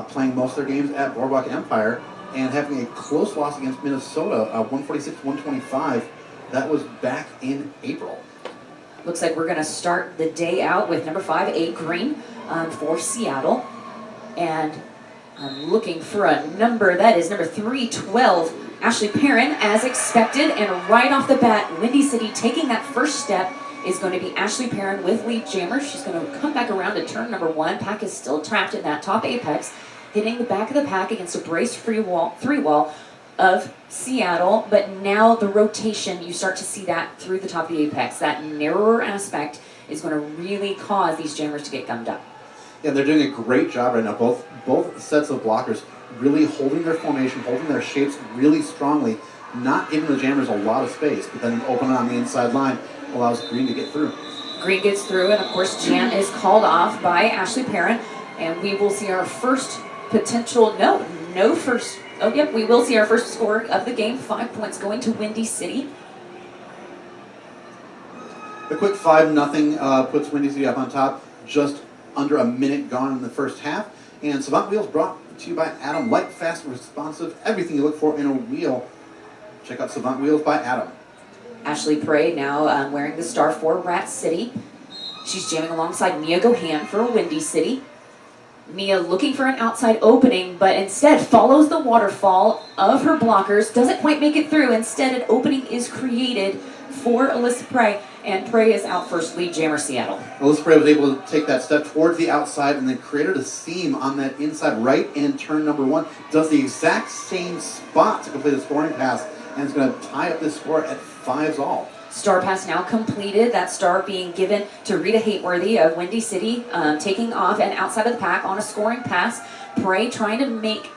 playing most of their games at Boardwalk Empire and having a close loss against Minnesota, 146-125. That was back in April. Looks like we're going to start the day out with number 5, A Green, for Seattle. And I'm looking for a number, that is number 312, Ashley Perrin, as expected. And right off the bat, Windy City taking that first step is going to be Ashley Perrin with lead jammer. She's going to come back around to turn number 1. Pack is still trapped in that top apex, hitting the back of the pack against a brace three wall of Seattle. But now the rotation, you start to see that through the top of the apex. That narrower aspect is going to really cause these jammers to get gummed up. Yeah, they're doing a great job right now. Both sets of blockers really holding their formation, holding their shapes really strongly, not giving the jammers a lot of space, but then opening on the inside line allows Green to get through. Green gets through, and of course jam is called off by Ashley Perrin, and we will see our first potential, we will see our first score of the game. 5 points going to Windy City. The quick 5-0 puts Windy City up on top, just under a minute gone in the first half. And Savant Wheels brought to you by Adam. Light, fast, responsive, everything you look for in a wheel. Check out Savant Wheels by Adam. Ashley Prey now wearing the star for Rat City. She's jamming alongside Mia Gohan for Windy City. Mia looking for an outside opening, but instead follows the waterfall of her blockers. Doesn't quite make it through. Instead, an opening is created for Alyssa Prey, and Prey is out first, lead jammer Seattle. Alyssa Prey was able to take that step towards the outside and then created a seam on that inside right in turn number 1. Does the exact same spot to complete a scoring pass, and it's going to tie up this score at 5s all. Star pass now completed. That star being given to Rita Hateworthy of Windy City, taking off and outside of the pack on a scoring pass. Prey trying to make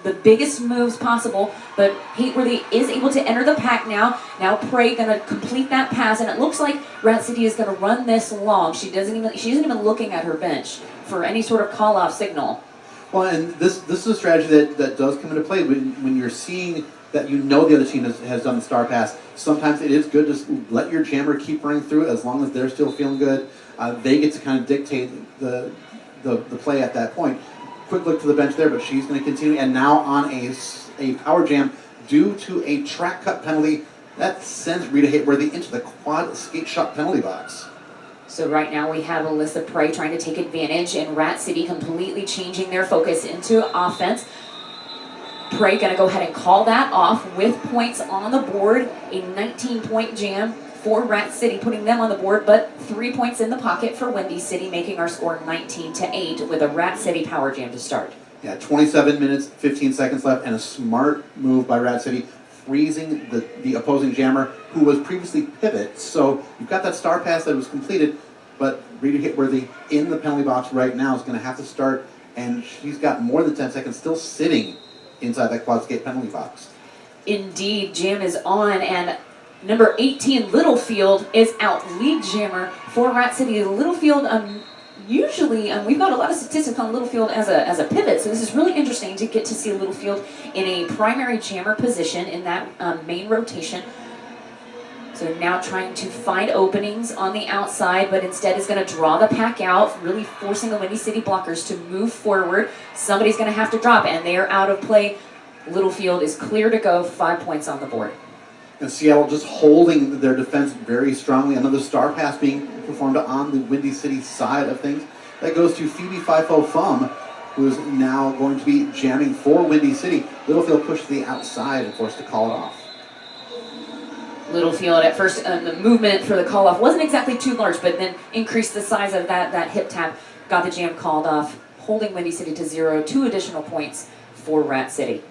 the biggest moves possible, but Hateworthy is able to enter the pack now. Now Prey going to complete that pass, and it looks like Rat City is going to run this long. She isn't even looking at her bench for any sort of call-off signal. Well, and this is a strategy that does come into play when you're seeing that you know the other team has done the star pass. Sometimes it is good to let your jammer keep running through as long as they're still feeling good. They get to kind of dictate the play at that point. Quick look to the bench there, but she's going to continue. And now on a power jam due to a track cut penalty, that sends Rita Hateworthy into the quad skate shot penalty box. So right now we have Alyssa Prey trying to take advantage, and Rat City completely changing their focus into offense. Prey going to go ahead and call that off with points on the board. A 19-point jam for Rat City, putting them on the board, but 3 points in the pocket for Windy City, making our score 19-8 with a Rat City power jam to start. Yeah, 27 minutes, 15 seconds left, and a smart move by Rat City, freezing the opposing jammer, who was previously pivot. So you've got that star pass that was completed, but Rita Hateworthy in the penalty box right now is going to have to start, and she's got more than 10 seconds still sitting inside that quad skate penalty box. Indeed, jam is on, and number 18, Littlefield, is out, lead jammer for Rat City. Littlefield, usually, we've got a lot of statistics on Littlefield as a pivot, so this is really interesting to get to see Littlefield in a primary jammer position in that main rotation. So now trying to find openings on the outside, but instead is going to draw the pack out, really forcing the Windy City blockers to move forward. Somebody's going to have to drop, and they are out of play. Littlefield is clear to go, 5 points on the board. And Seattle just holding their defense very strongly. Another star pass being performed on the Windy City side of things. That goes to Phoebe FIFO Fum, who is now going to be jamming for Windy City. Littlefield pushed to the outside and forced to call it off. Littlefield at first, the movement for the call-off wasn't exactly too large, but then increased the size of that hip tap, got the jam called off, holding Windy City to 0, 2 additional points for Rat City.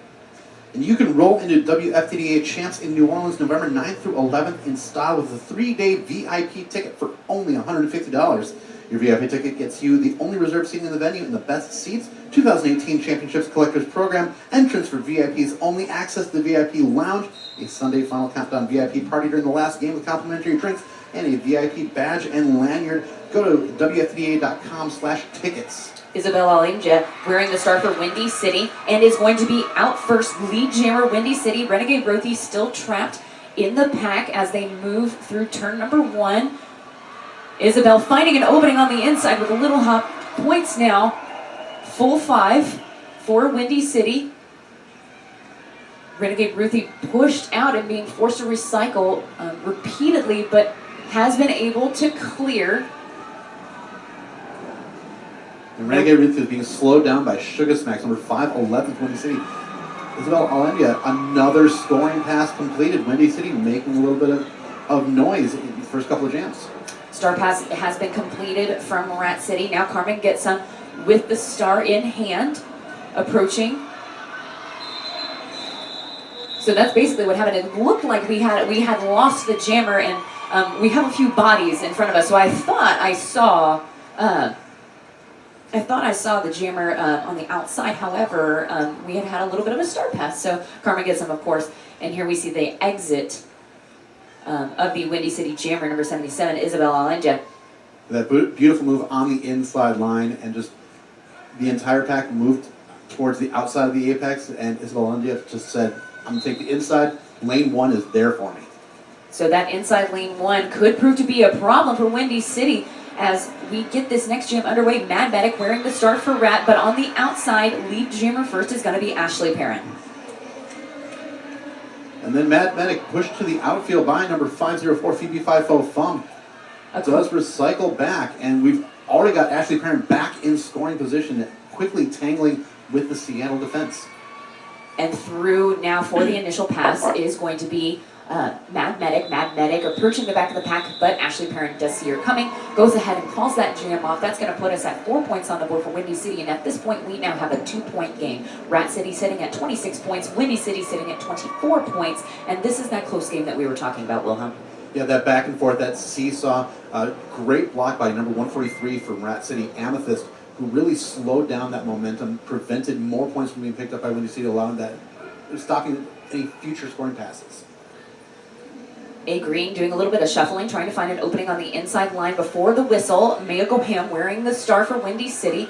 And you can roll into WFTDA Champs in New Orleans November 9th through 11th in style with a 3-day VIP ticket for only $150. Your VIP ticket gets you the only reserved seating in the venue and the best seats, 2018 Championships Collectors Program, entrance for VIPs only, access to the VIP Lounge, a Sunday Final Countdown VIP party during the last game with complimentary drinks, and a VIP badge and lanyard. Go to WFTDA.com/tickets. Isabel Alimja wearing the star for Windy City and is going to be out first, lead jammer Windy City. Renegade Rothy still trapped in the pack as they move through turn number 1. Isabel finding an opening on the inside with a little hop. Points now, full 5. for Windy City. Renegade Ruthie pushed out and being forced to recycle repeatedly, but has been able to clear. And Renegade Ruthie is being slowed down by Sugar Smacks, number 5'11" Windy City. Isabel Alendia, another scoring pass completed. Windy City making a little bit of noise in the first couple of jams. Star pass has been completed from Rat City. Now Carmen gets some with the star in hand, approaching. So that's basically what happened. It looked like we had lost the jammer, and we have a few bodies in front of us. So I thought I saw the jammer on the outside. However, we had a little bit of a star pass. So Carmen gets them, of course. And here we see the exit of the Windy City jammer, number 77, Isabel Alendia. That beautiful move on the inside line, and just the entire pack moved towards the outside of the apex, and Isabel Alendia just said, I'm going to take the inside. Lane 1 is there for me. So that inside lane 1 could prove to be a problem for Windy City as we get this next jam underway. Mad Medic wearing the start for Rat, but on the outside, lead jammer first is going to be Ashley Perrin. And then Mad Medic pushed to the outfield by number 504, Phoebe Fifo Fum. Does recycle back, and we've already got Ashley Perrin back in scoring position, quickly tangling with the Seattle defense. And through now for the initial pass is going to be Mad Medic. Mad Medic approaching the back of the pack, but Ashley Perrin does see her coming, goes ahead and calls that jam off. That's going to put us at 4 points on the board for Windy City, and at this point we now have a 2-point game. Rat City sitting at 26 points, Windy City sitting at 24 points, and this is that close game that we were talking about, Wilhelm. Yeah, that back and forth, that seesaw. Great block by number 143 from Rat City, Amethyst, who really slowed down that momentum, prevented more points from being picked up by Windy City, allowing that, stopping any future scoring passes. A Green doing a little bit of shuffling, trying to find an opening on the inside line before the whistle. Maya Goham wearing the star for Windy City.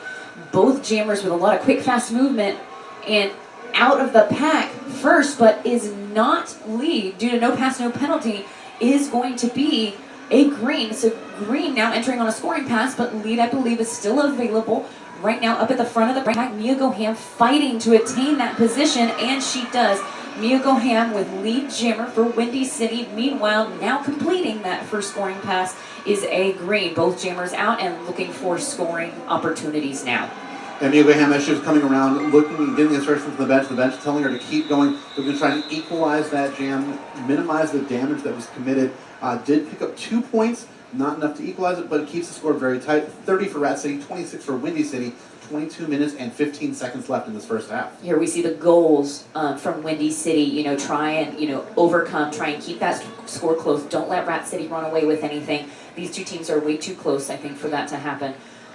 Both jammers with a lot of quick, fast movement, and out of the pack first, but is not lead due to no pass, no penalty, is going to be A Green. So Green now entering on a scoring pass, but lead, I believe, is still available. Right now up at the front of the pack, Mia Goham fighting to attain that position, and she does. Mia Goham with lead jammer for Windy City. Meanwhile, now completing that first scoring pass is A Green. Both jammers out and looking for scoring opportunities now. And Mia Goham, as she was coming around, looking and getting the instructions from the bench telling her to keep going. They're going to try and equalize that jam, minimize the damage that was committed. Did pick up 2 points. Not enough to equalize it, but it keeps the score very tight. 30 for Rat City, 26 for Windy City, 22 minutes and 15 seconds left in this first half. Here we see the goals from Windy City, try and, overcome, try and keep that score close. Don't let Rat City run away with anything. These two teams are way too close, I think, for that to happen.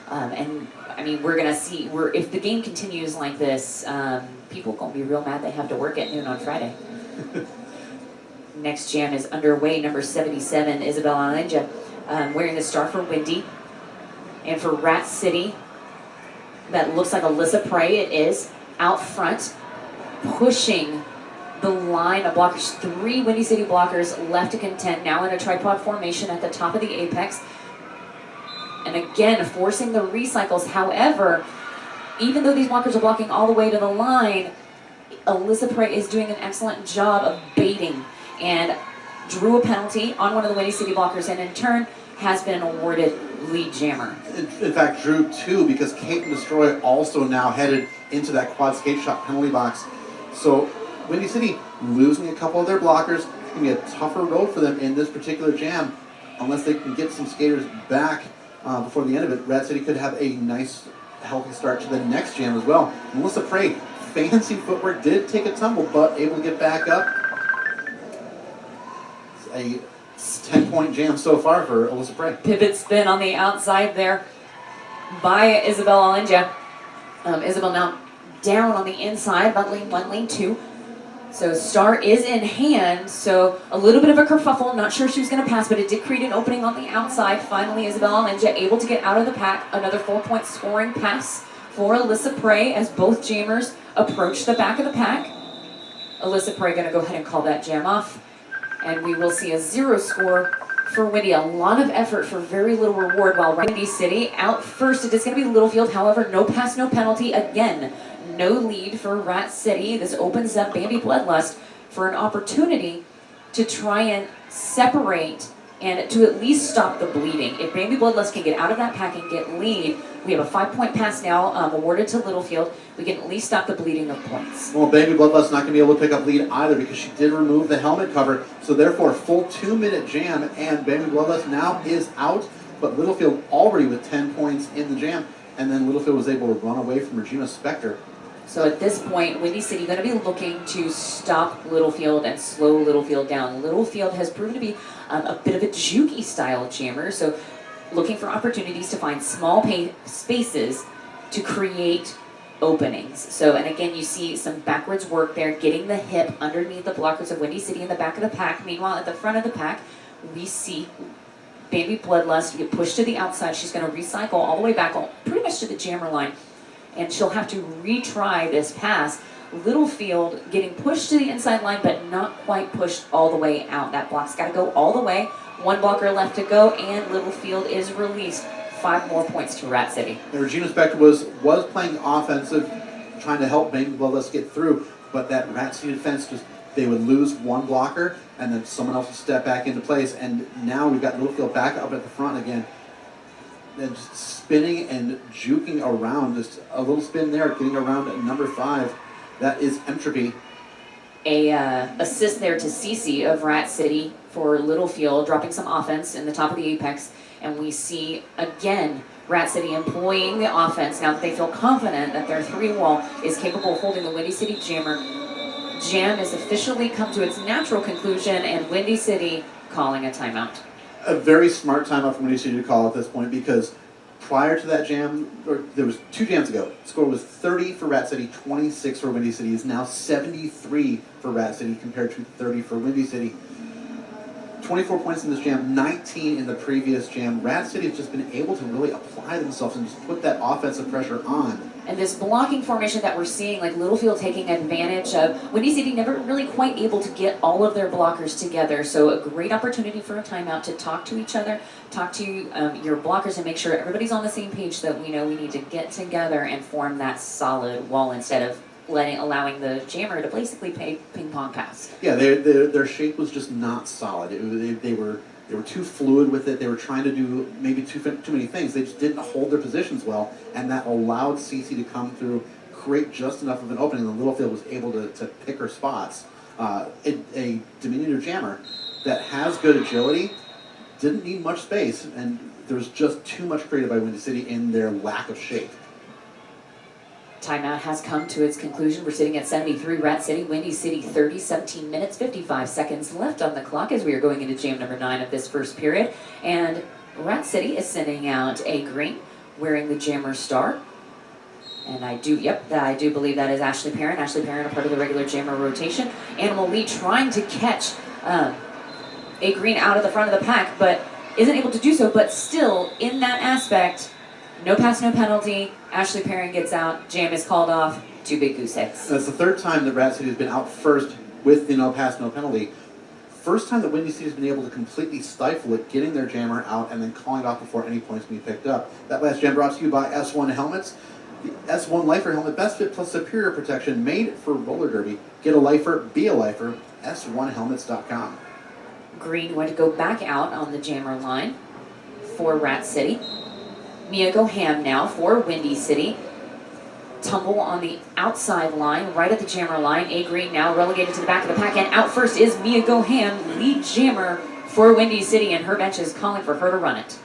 And, I mean, we're going to see, if the game continues like this, people are going to be real mad they have to work at noon on Friday. Next jam is underway, number 77, Isabel Alendia. Wearing the star for Windy. And for Rat City, that looks like Alyssa Prey, it is, out front, pushing the line of blockers. 3 Windy City blockers left to contend, now in a tripod formation at the top of the apex. And again, forcing the recycles. However, even though these blockers are blocking all the way to the line, Alyssa Prey is doing an excellent job of baiting and drew a penalty on one of the Windy City blockers, and in turn has been awarded lead jammer. In fact, drew 2 because Kate and Destroy also now headed into that quad skate shot penalty box. So Windy City losing a couple of their blockers. It's going to be a tougher road for them in this particular jam unless they can get some skaters back before the end of it. Rat City could have a nice, healthy start to the next jam as well. Melissa Prey, fancy footwork, did take a tumble, but able to get back up. A 10-point jam so far for Alyssa Prey. Pivot spin on the outside there by Isabel Alendia. Isabel now down on the inside, about lane 1, lane 2. So star is in hand, so a little bit of a kerfuffle. Not sure she was going to pass, but it did create an opening on the outside. Finally, Isabel Alendia able to get out of the pack. Another 4-point scoring pass for Alyssa Prey as both jammers approach the back of the pack. Alyssa Prey going to go ahead and call that jam off. And we will see a 0 score for Windy. A lot of effort for very little reward, while Windy City out first. It is going to be Littlefield. However, no pass, no penalty. Again, no lead for Rat City. This opens up Bambi Bloodlust for an opportunity to try and separate and to at least stop the bleeding. If Bambi Bloodlust can get out of that pack and get lead, we have a 5-point pass now awarded to Littlefield. We can at least stop the bleeding of points. Well, Baby Bloodlust's not going to be able to pick up lead either because she did remove the helmet cover. So therefore, full 2-minute jam, and Baby Bloodlust now is out. But Littlefield already with 10 points in the jam, and then Littlefield was able to run away from Regina Spectre. So at this point, Windy City going to be looking to stop Littlefield and slow Littlefield down. Littlefield has proven to be a bit of a jukey style jammer, so looking for opportunities to find small spaces to create openings. So, and again, you see some backwards work there, getting the hip underneath the blockers of Windy City in the back of the pack. Meanwhile, at the front of the pack, we see Baby Bloodlust get pushed to the outside. She's going to recycle all the way back, pretty much to the jammer line, and she'll have to retry this pass. Littlefield getting pushed to the inside line, but not quite pushed all the way out. That block's got to go all the way. 1 blocker left to go, and Littlefield is released. 5 more points to Rat City. And Regina Spectre was playing offensive, trying to help Baby Bloodlust get through, but that Rat City defense they would lose 1 blocker, and then someone else would step back into place, and now we've got Littlefield back up at the front again. And just spinning and juking around, just a little spin there, getting around at number 5. That is Entropy. A assist there to Cece of Rat City for Littlefield, dropping some offense in the top of the apex. And we see, again, Rat City employing the offense now that they feel confident that their 3-wall is capable of holding the Windy City jammer. Jam has officially come to its natural conclusion, and Windy City calling a timeout. A very smart timeout from Windy City to call at this point, because prior to that jam, or there was 2 jams ago, the score was 30 for Rat City, 26 for Windy City. Is now 73 for Rat City compared to 30 for Windy City. 24 points in this jam, 19 in the previous jam. Rat City has just been able to really apply themselves and just put that offensive pressure on. And this blocking formation that we're seeing, like Littlefield taking advantage of, Windy City never really quite able to get all of their blockers together. So a great opportunity for a timeout to talk to each other, talk to your blockers, and make sure everybody's on the same page, that we know we need to get together and form that solid wall instead of allowing the jammer to basically play ping pong pass. Yeah, their shape was just not solid. They were too fluid with it. They were trying to do maybe too many things. They just didn't hold their positions well, and that allowed Cece to come through, create just enough of an opening, and Littlefield was able to pick her spots. A diminutive jammer that has good agility didn't need much space, and there was just too much created by Windy City in their lack of shape. Timeout has come to its conclusion. We're sitting at 73, Rat City, Windy City 30, 17 minutes, 55 seconds left on the clock as we are going into jam number 9 of this first period. And Rat City is sending out a green, wearing the jammer star. And I do believe that is Ashley Perrin. Ashley Perrin, a part of the regular jammer rotation. Animal Lee trying to catch a green out of the front of the pack, but isn't able to do so, but still in that aspect, no pass, no penalty. Ashley Perrin gets out. Jam is called off. 2 big goose eggs. That's the 3rd time that Rat City has been out first with the no pass, no penalty. First time that Windy City has been able to completely stifle it, getting their jammer out and then calling it off before any points can be picked up. That last jam brought to you by S1 Helmets. The S1 Lifer Helmet, best fit plus superior protection, made for roller derby. Get a lifer, be a lifer. S1helmets.com. Green went to go back out on the jammer line for Rat City. Mia Goham now for Windy City. Tumble on the outside line, right at the jammer line. A Green now relegated to the back of the pack, and out first is Mia Goham, lead jammer for Windy City, and her bench is calling for her to run it.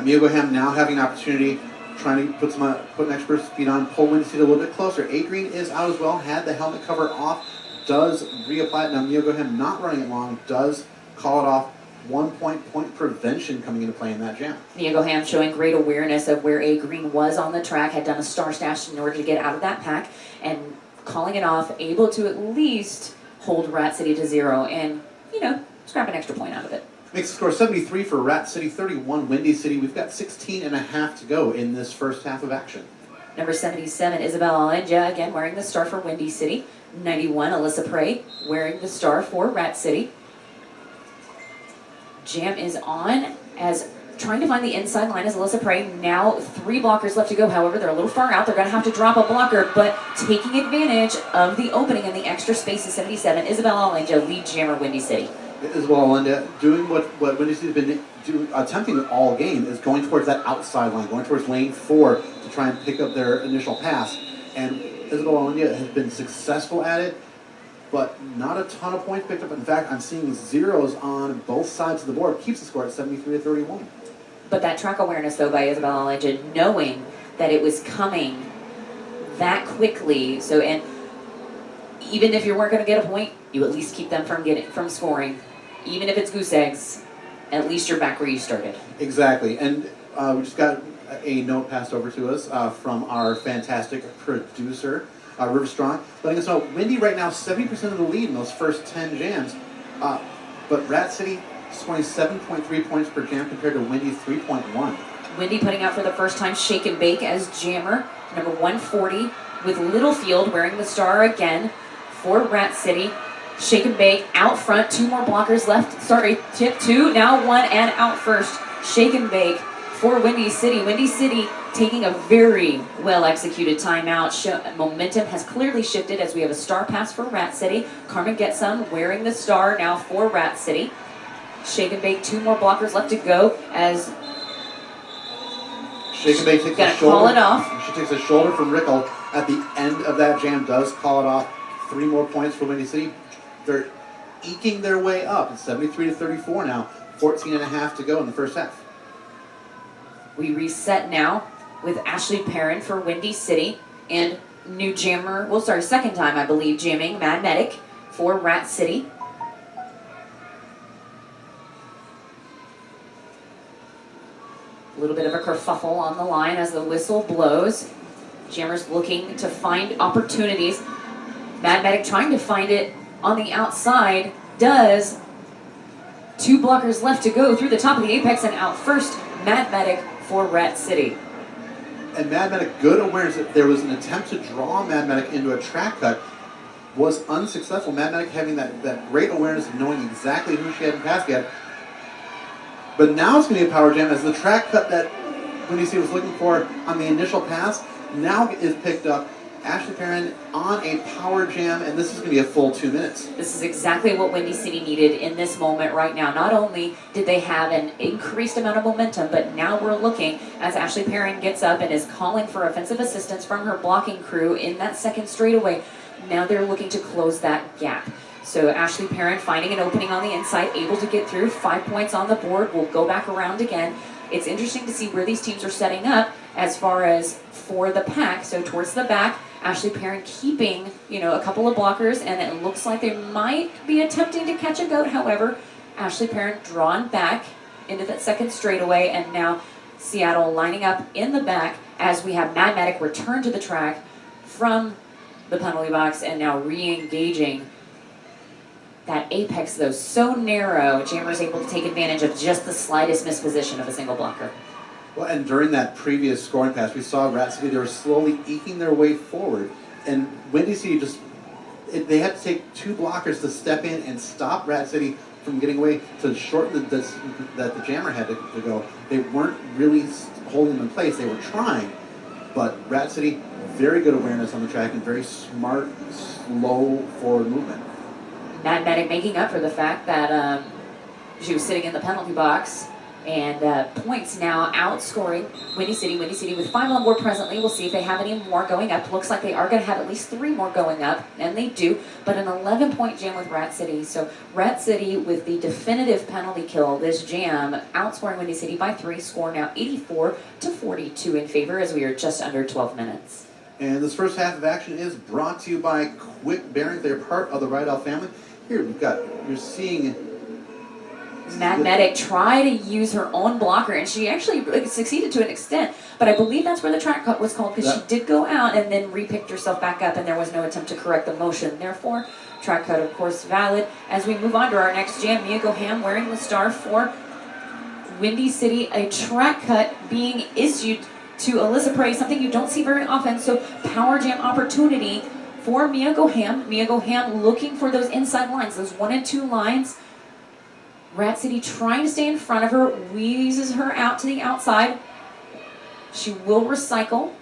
Mia Goham now having an opportunity, trying to put an extra speed on, pull Windy City a little bit closer. A Green is out as well, had the helmet cover off, does reapply it. Now Mia Goham not running it long, does call it off. 1 point prevention coming into play in that jam. Mia Goham showing great awareness of where A Green was on the track, had done a star stash in order to get out of that pack, and calling it off, able to at least hold Rat City to 0 and, scrap an extra point out of it. Makes the score 73 for Rat City, 31 Windy City. We've got 16 and a half to go in this first half of action. Number 77, Isabel Alenja, again wearing the star for Windy City. 91, Alyssa Prey, wearing the star for Rat City. Jam is on as trying to find the inside line as Alyssa Prey. Now 3 blockers left to go. However, they're a little far out. They're going to have to drop a blocker, but taking advantage of the opening and the extra space is 77. Isabella Alenja leads Jammer Windy City. Isabella Alenja doing what Windy City's been attempting all game is going towards that outside line, going towards lane 4 to try and pick up their initial pass. And Isabella Alenja has been successful at it, but not a ton of points picked up. In fact, I'm seeing zeros on both sides of the board. Keeps the score at 73-31. But that track awareness, though, by Isabella Alenja, knowing that it was coming that quickly. So, and even if you weren't going to get a point, you at least keep them from scoring. Even if it's goose eggs, at least you're back where you started. Exactly. And we just got a note passed over to us from our fantastic producer, River Strong, letting us know Windy right now 70% of the lead in those first 10 jams, but Rat City scoring 7.3 points per jam compared to Windy's 3.1. Windy putting out for the first time Shake and Bake as jammer, number 140, with Littlefield wearing the star again for Rat City. Shake and Bake out front, 2 more blockers left. Sorry, tip 2, now 1 and out first. Shake and Bake for Windy City. Windy City taking a very well executed timeout. Momentum has clearly shifted as we have a star pass for Rat City. Carmen Getson wearing the star now for Rat City. Shake and Bake, 2 more blockers left to go as Shake and Bake takes a shoulder. Call it off. She takes a shoulder from Rickle at the end of that jam, does call it off. 3 more points for Windy City. They're eking their way up. It's 73-34 now. 14 and a half to go in the first half. We reset now with Ashley Perrin for Windy City and new jammer, well, sorry, second time, I believe, jamming Mad Medic for Rat City. A little bit of a kerfuffle on the line as the whistle blows. Jammers looking to find opportunities. Mad Medic trying to find it on the outside. Does. 2 blockers left to go through the top of the apex and out first. Mad Medic for Rat City. And Mad Medic, good awareness that there was an attempt to draw Mad Medic into a track cut, was unsuccessful. Mad Medic having that great awareness of knowing exactly who she hadn't passed yet. But now it's going to be a power jam as the track cut that Windy City was looking for on the initial pass now is picked up. Ashley Perrin on a power jam, and this is going to be a full 2 minutes. This is exactly what Windy City needed in this moment right now. Not only did they have an increased amount of momentum, but now we're looking as Ashley Perrin gets up and is calling for offensive assistance from her blocking crew in that second straightaway. Now they're looking to close that gap. So Ashley Perrin finding an opening on the inside, able to get through, 5 points on the board. We'll go back around again. It's interesting to see where these teams are setting up as far as for the pack. So towards the back, Ashley Perrin keeping, a couple of blockers, and it looks like they might be attempting to catch a goat. However, Ashley Perrin drawn back into that second straightaway, and now Seattle lining up in the back as we have Mad Medic return to the track from the penalty box and now re-engaging. That apex, though, so narrow, Jammer's able to take advantage of just the slightest misposition of a single blocker. Well, and during that previous scoring pass, we saw Rat City, they were slowly eking their way forward. And Windy City they had to take 2 blockers to step in and stop Rat City from getting away to shorten the distance that the jammer had to go. They weren't really holding them in place. They were trying. But Rat City, very good awareness on the track and very smart, slow forward movement. Mad Medic making up for the fact that she was sitting in the penalty box, and points now outscoring Windy City. Windy City with 5 on board presently. We'll see if they have any more going up. Looks like they are going to have at least 3 more going up, and they do, but an 11-point jam with Rat City. So Rat City with the definitive penalty kill this jam, outscoring Windy City by 3, score now 84-42 in favor as we are just under 12 minutes. And this first half of action is brought to you by Quick Bearings. They're part of the Rydell family. Here you're seeing Mad Medic try to use her own blocker, and she actually succeeded to an extent, but I believe that's where the track cut was called, because she did go out and then re-picked herself back up, and there was no attempt to correct the motion. Therefore, track cut, of course, valid. As we move on to our next jam, Mia Goham wearing the star for Windy City, a track cut being issued to Alyssa Prey, something you don't see very often, so power jam opportunity for Mia Goham. Mia Goham looking for those inside lines, those 1 and 2 lines. Rat City trying to stay in front of her, wheezes her out to the outside. She will recycle.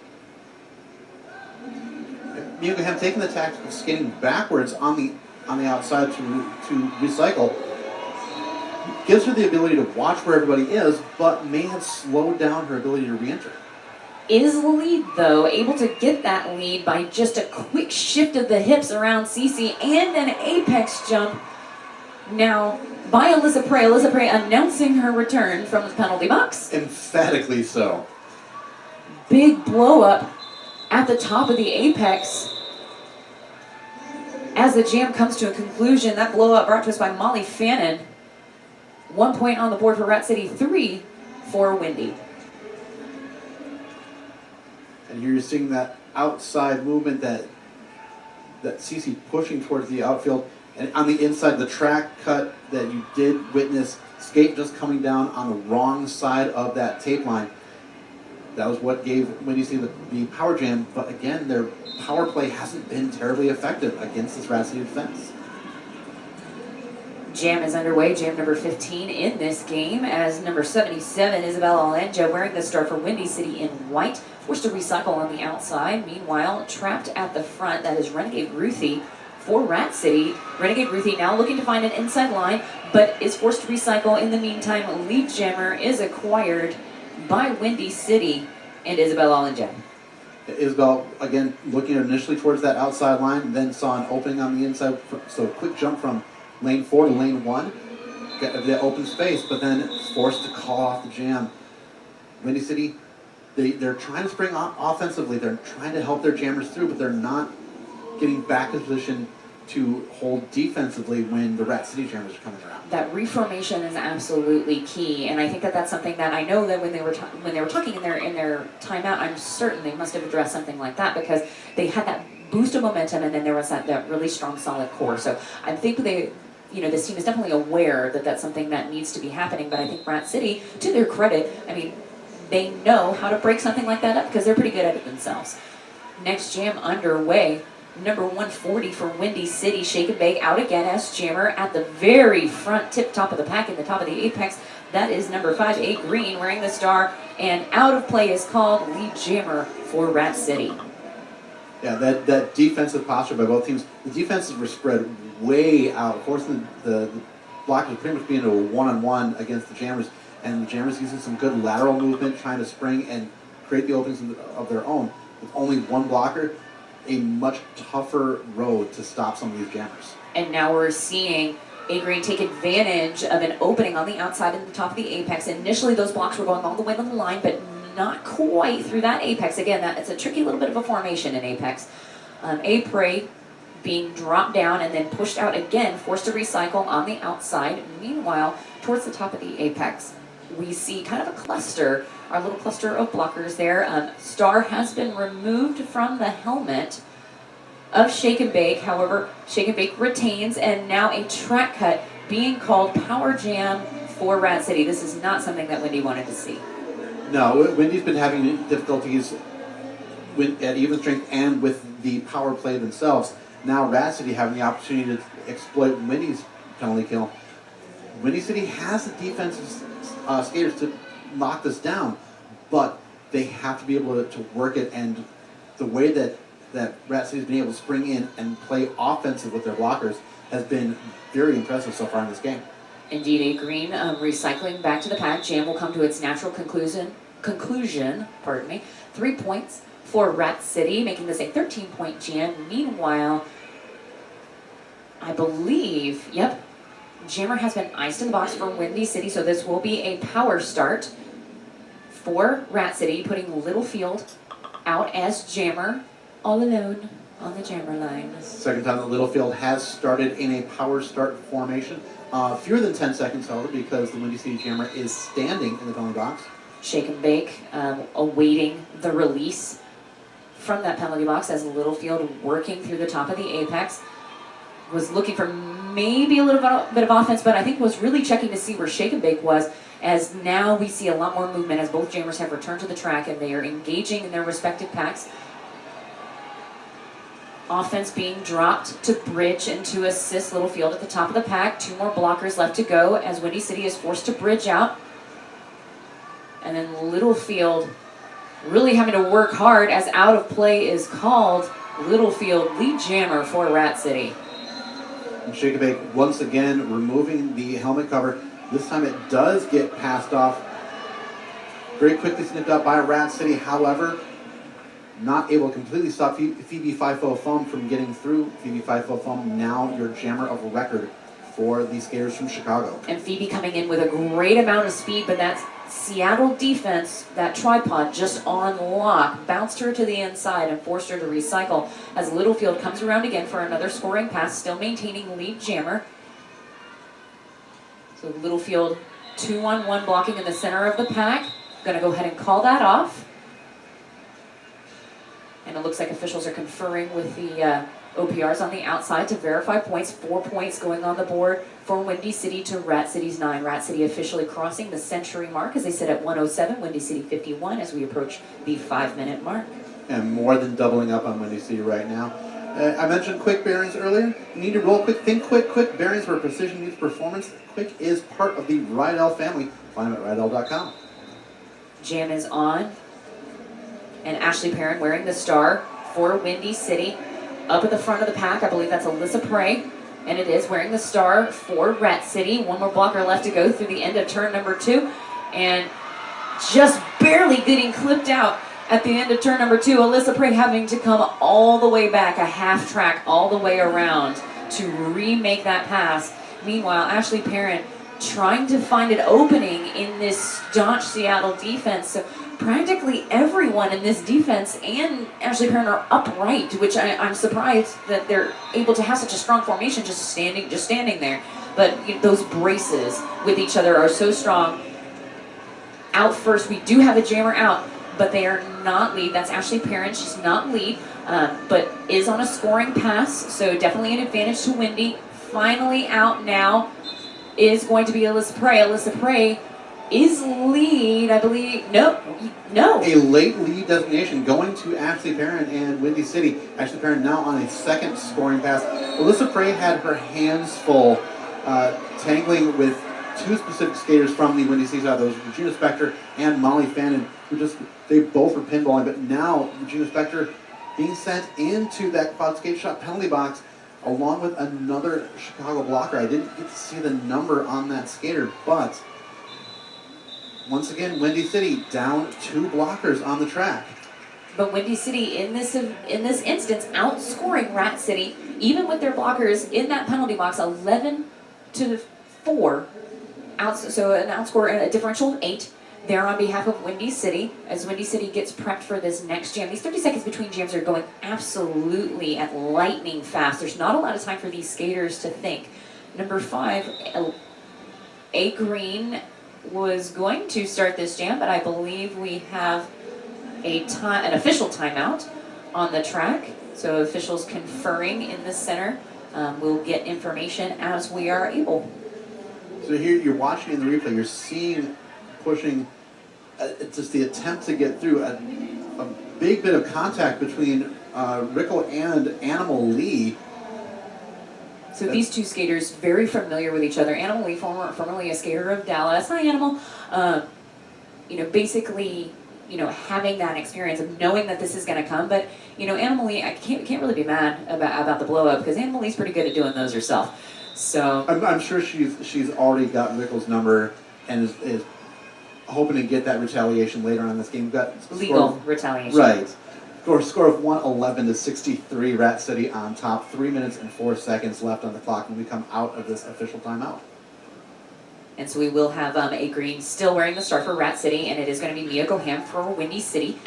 Mugham taking the tactic of skating backwards on the outside to recycle gives her the ability to watch where everybody is, but may have slowed down her ability to re-enter. Is the lead, though, able to get that lead by just a quick shift of the hips around Cece and an apex jump now by Alyssa Prey. Alyssa Prey announcing her return from the penalty box. Emphatically so. Big blow up at the top of the apex. As the jam comes to a conclusion, that blow up brought to us by Molly Fannin. 1 point on the board for Rat City, 3 for Wendy. And here you're seeing that outside movement that Cece pushing towards the outfield. And on the inside, the track cut that you did witness, skate just coming down on the wrong side of that tape line. That was what gave Windy City the power jam. But again, their power play hasn't been terribly effective against this Rat City defense. Jam is underway, jam number 15 in this game, as number 77, Isabella Alenja, wearing the star for Windy City in white, forced to recycle on the outside. Meanwhile, trapped at the front, that is Renegade Ruthie for Rat City. Renegade Ruthie now looking to find an inside line, but is forced to recycle. In the meantime, lead jammer is acquired by Windy City and Isabella Alenja. Isabel, again, looking initially towards that outside line, then saw an opening on the inside, so a quick jump from lane 4 to lane 1, got the open space, but then forced to call off the jam. Windy City, they're trying to spring offensively. They're trying to help their jammers through, but they're not getting back in position to hold defensively when the Rat City jammers are coming around. That reformation is absolutely key, and I think that that's something that I know that when they were talking in their timeout, I'm certain they must have addressed something like that, because they had that boost of momentum, and then there was that really strong, solid core. So I think this team is definitely aware that that's something that needs to be happening. But I think Rat City, to their credit, I mean, they know how to break something like that up because they're pretty good at it themselves. Next jam underway. Number 140 for Windy City, Shake and Bake out again as jammer at the very front tip top of the pack in the top of the apex. That is number 58 Green wearing the star, and out of play is called. Lead jammer for Rat City. Yeah, that defensive posture by both teams. The defenses were spread way out, forcing the blockers pretty much being a one-on-one against the jammers, and the jammers using some good lateral movement, trying to spring and create the openings of their own. With only one blocker, a much tougher road to stop some of these jammers. And now we're seeing A Green take advantage of an opening on the outside at the top of the apex. Initially, those blocks were going all the way on the line, but not quite through that apex. Again, it's a tricky little bit of a formation in apex. A Prey being dropped down and then pushed out again, forced to recycle on the outside. Meanwhile, towards the top of the apex, we see kind of a cluster, our little cluster of blockers there. Star has been removed from the helmet of Shake and Bake. However, Shake and Bake retains, and now a track cut being called Power Jam for Rat City. This is not something that Wendy wanted to see. No, Wendy's been having difficulties at even strength and with the power play themselves. Now Rat City having the opportunity to exploit Wendy's penalty kill. Windy City has the defensive skaters to knock this down, but they have to be able to work it, and the way that Rat City's been able to spring in and play offensive with their blockers has been very impressive so far in this game. Indeed, A Green recycling back to the pack. Jam will come to its natural conclusion. 3 points for Rat City, making this a 13-point jam. Meanwhile, I believe, Jammer has been iced in the box for Windy City, so this will be a power start for Rat City, putting Littlefield out as jammer, all alone on the jammer line. Second time that Littlefield has started in a power start formation. Fewer than 10 seconds, however, because the Windy City jammer is standing in the penalty box. Shake and Bake awaiting the release from that penalty box as Littlefield working through the top of the apex. Was looking for maybe a little bit of offense, but I think was really checking to see where Shake and Bake was, as now we see a lot more movement as both jammers have returned to the track and they are engaging in their respective packs. offense being dropped to bridge and to assist Littlefield at the top of the pack. 2 more blockers left to go as Windy City is forced to bridge out. And then Littlefield really having to work hard as out of play is called. Littlefield lead jammer for Rat City. And Shake and Bake once again removing the helmet cover. This time it does get passed off. Very quickly snipped up by Rat City, however, not able to completely stop Phoebe FIFO Foam from getting through. Phoebe FIFO Foam now your jammer of record for the skaters from Chicago. And Phoebe coming in with a great amount of speed, but that Seattle defense, that tripod just on lock, bounced her to the inside and forced her to recycle as Littlefield comes around again for another scoring pass, still maintaining lead jammer. So Littlefield 2-on-1 blocking in the center of the pack. Gonna go ahead and call that off. And it looks like officials are conferring with the OPRs on the outside to verify points. 4 points going on the board for Windy City to Rat City's 9. Rat City officially crossing the century mark as they sit at 107, Windy City 51 as we approach the 5-minute mark. And more than doubling up on Windy City right now. I mentioned quick bearings earlier. You need to roll quick, think quick. Quick bearings for precision meets performance. Quick is part of the Rydell family. Find them at rydell.com. Jam is on. And Ashley Perrin wearing the star for Windy City. Up at the front of the pack, I believe that's Alyssa Prey. And it is wearing the star for Rat City. 1 more blocker left to go through the end of turn number 2. And just barely getting clipped out at the end of turn number 2. Alyssa Prey having to come all the way back, a half track all the way around to remake that pass. Meanwhile, Ashley Perrin trying to find an opening in this staunch Seattle defense. So practically everyone in this defense and Ashley Perrin are upright, which I'm surprised that they're able to have such a strong formation just standing there. But you know, those braces with each other are so strong. Out first, we do have a jammer out, but they are not lead. That's Ashley Perrin. She's not lead, but is on a scoring pass, so definitely an advantage to Windy. Finally out now is going to be Alyssa Prey. Alyssa Prey is lead, I believe. No. A late lead designation going to Ashley Perrin and Windy City. Ashley Perrin now on a second scoring pass. Alyssa Prey had her hands full tangling with 2 specific skaters from the Windy City side. Those Regina Spector and Molly Fannin, they both were pinballing, but now Regina Spector being sent into that quad skate shot penalty box along with another Chicago blocker. I didn't get to see the number on that skater, but once again, Windy City down 2 blockers on the track. But Windy City in this instance outscoring Rat City, even with their blockers in that penalty box, 11-4. So an outscore, a differential of 8 there on behalf of Windy City as Windy City gets prepped for this next jam. These 30 seconds between jams are going absolutely at lightning fast. There's not a lot of time for these skaters to think. Number 5, A Green was going to start this jam, but I believe we have an official timeout on the track. So officials conferring in the center. We'll get information as we are able. So here you're watching in the replay, you're seeing pushing, just the attempt to get through a big bit of contact between Rickle and Animal Lee. So these 2 skaters very familiar with each other. Animal Lee, formerly a skater of Dallas. Hi, Animal. Basically, having that experience of knowing that this is going to come. But, Animal Lee, I can't really be mad about the blow up because Animal Lee's pretty good at doing those herself. So I'm sure she's already got Rickle's number and is hoping to get that retaliation later on in this game. We've got legal retaliation. Right. Score of 111-63, Rat City on top. 3 minutes and 4 seconds left on the clock when we come out of this official timeout. And so we will have A Green still wearing the star for Rat City, and it is going to be Mia Goham for Windy City.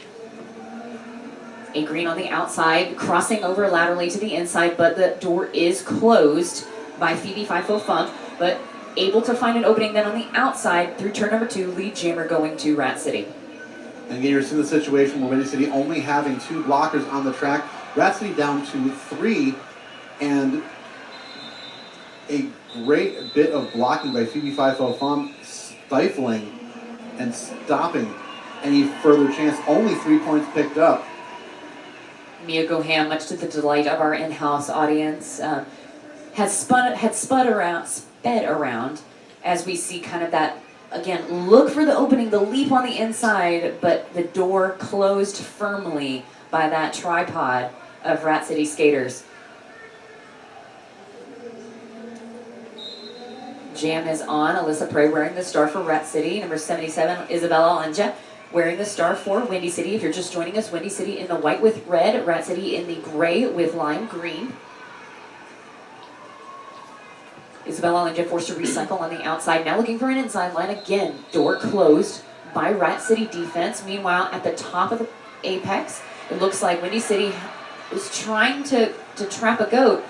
A Green on the outside, crossing over laterally to the inside, but the door is closed by Phoebe FIFO Funk, but able to find an opening then on the outside through turn number 2, lead jammer going to Rat City. And again, you're seeing the situation where Windy City only having 2 blockers on the track. Rat City down to 3, and a great bit of blocking by Phoebe FIFO Funk, stifling and stopping any further chance. Only 3 points picked up. Mia Goham, much to the delight of our in-house audience, had sped around as we see kind of that, again, look for the opening, the leap on the inside, but the door closed firmly by that tripod of Rat City skaters. Jam is on. Alyssa Prey wearing the star for Rat City. Number 77, Isabella Alenja wearing the star for Windy City. If you're just joining us, Windy City in the white with red, Rat City in the gray with lime green. Isabella Alenja forced to recycle on the outside. Now looking for an inside line again. Door closed by Rat City defense. Meanwhile, at the top of the apex, it looks like Windy City is trying to trap a goat.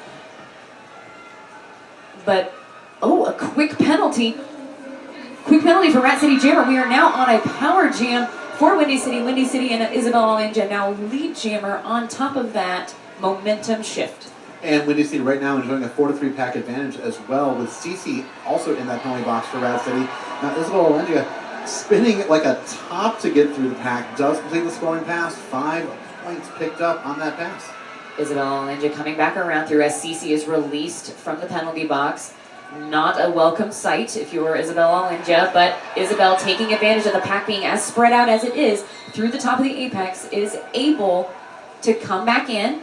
But oh, a quick penalty. Quick penalty for Rat City Jammer. We are now on a power jam for Windy City. Windy City and Isabella Alenja now lead Jammer on top of that momentum shift. And Windy City right now enjoying a 4-3 pack advantage as well, with Cece also in that penalty box for Rat City. Now Isabella Alenja spinning like a top to get through the pack, does complete the scoring pass. 5 points picked up on that pass. Isabella Alenja coming back around through as Cece is released from the penalty box. Not a welcome sight if you were Isabella Alenja, but Isabel taking advantage of the pack being as spread out as it is through the top of the apex is able to come back in.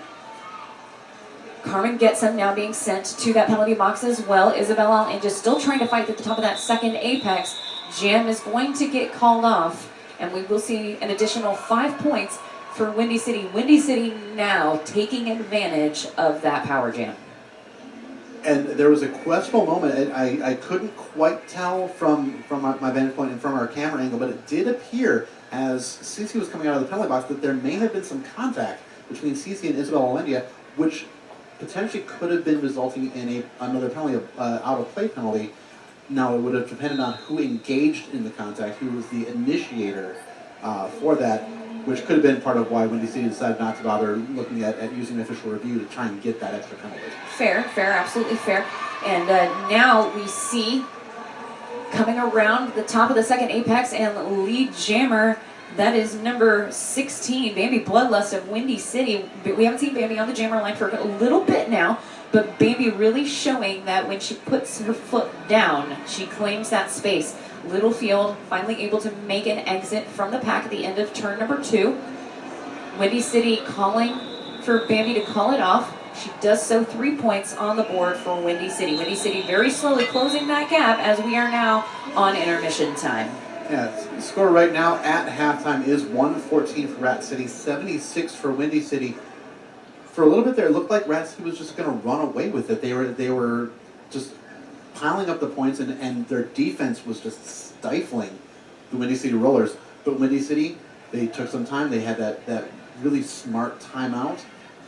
Carmen Getson now being sent to that penalty box as well. Isabella Alenja still trying to fight at the top of that second apex. Jam is going to get called off, and we will see an additional 5 points for Windy City. Windy City now taking advantage of that power jam. And there was a questionable moment. I couldn't quite tell from my vantage point and from our camera angle, but it did appear as Cece was coming out of the penalty box that there may have been some contact between Cece and Isabella Alenja, which potentially could have been resulting in another penalty, out of play penalty. Now it would have depended on who engaged in the contact, who was the initiator for that, which could have been part of why Windy City decided not to bother looking at using official review to try and get that extra penalty. Fair, absolutely fair. And now we see coming around the top of the second apex and lead jammer, that is number 16, Bambi Bloodlust of Windy City. We haven't seen Bambi on the jammer line for a little bit now, but Bambi really showing that when she puts her foot down, she claims that space. Littlefield finally able to make an exit from the pack at the end of turn number 2. Windy City calling for Bambi to call it off. She does so. 3 points on the board for Windy City. Windy City very slowly closing that gap as we are now on intermission time. Yeah, the score right now at halftime is 114 for Rat City, 76 for Windy City. For a little bit there, it looked like Rat City was just going to run away with it. They were just piling up the points, and their defense was just stifling the Windy City Rollers. But Windy City, they took some time. They had that really smart timeout,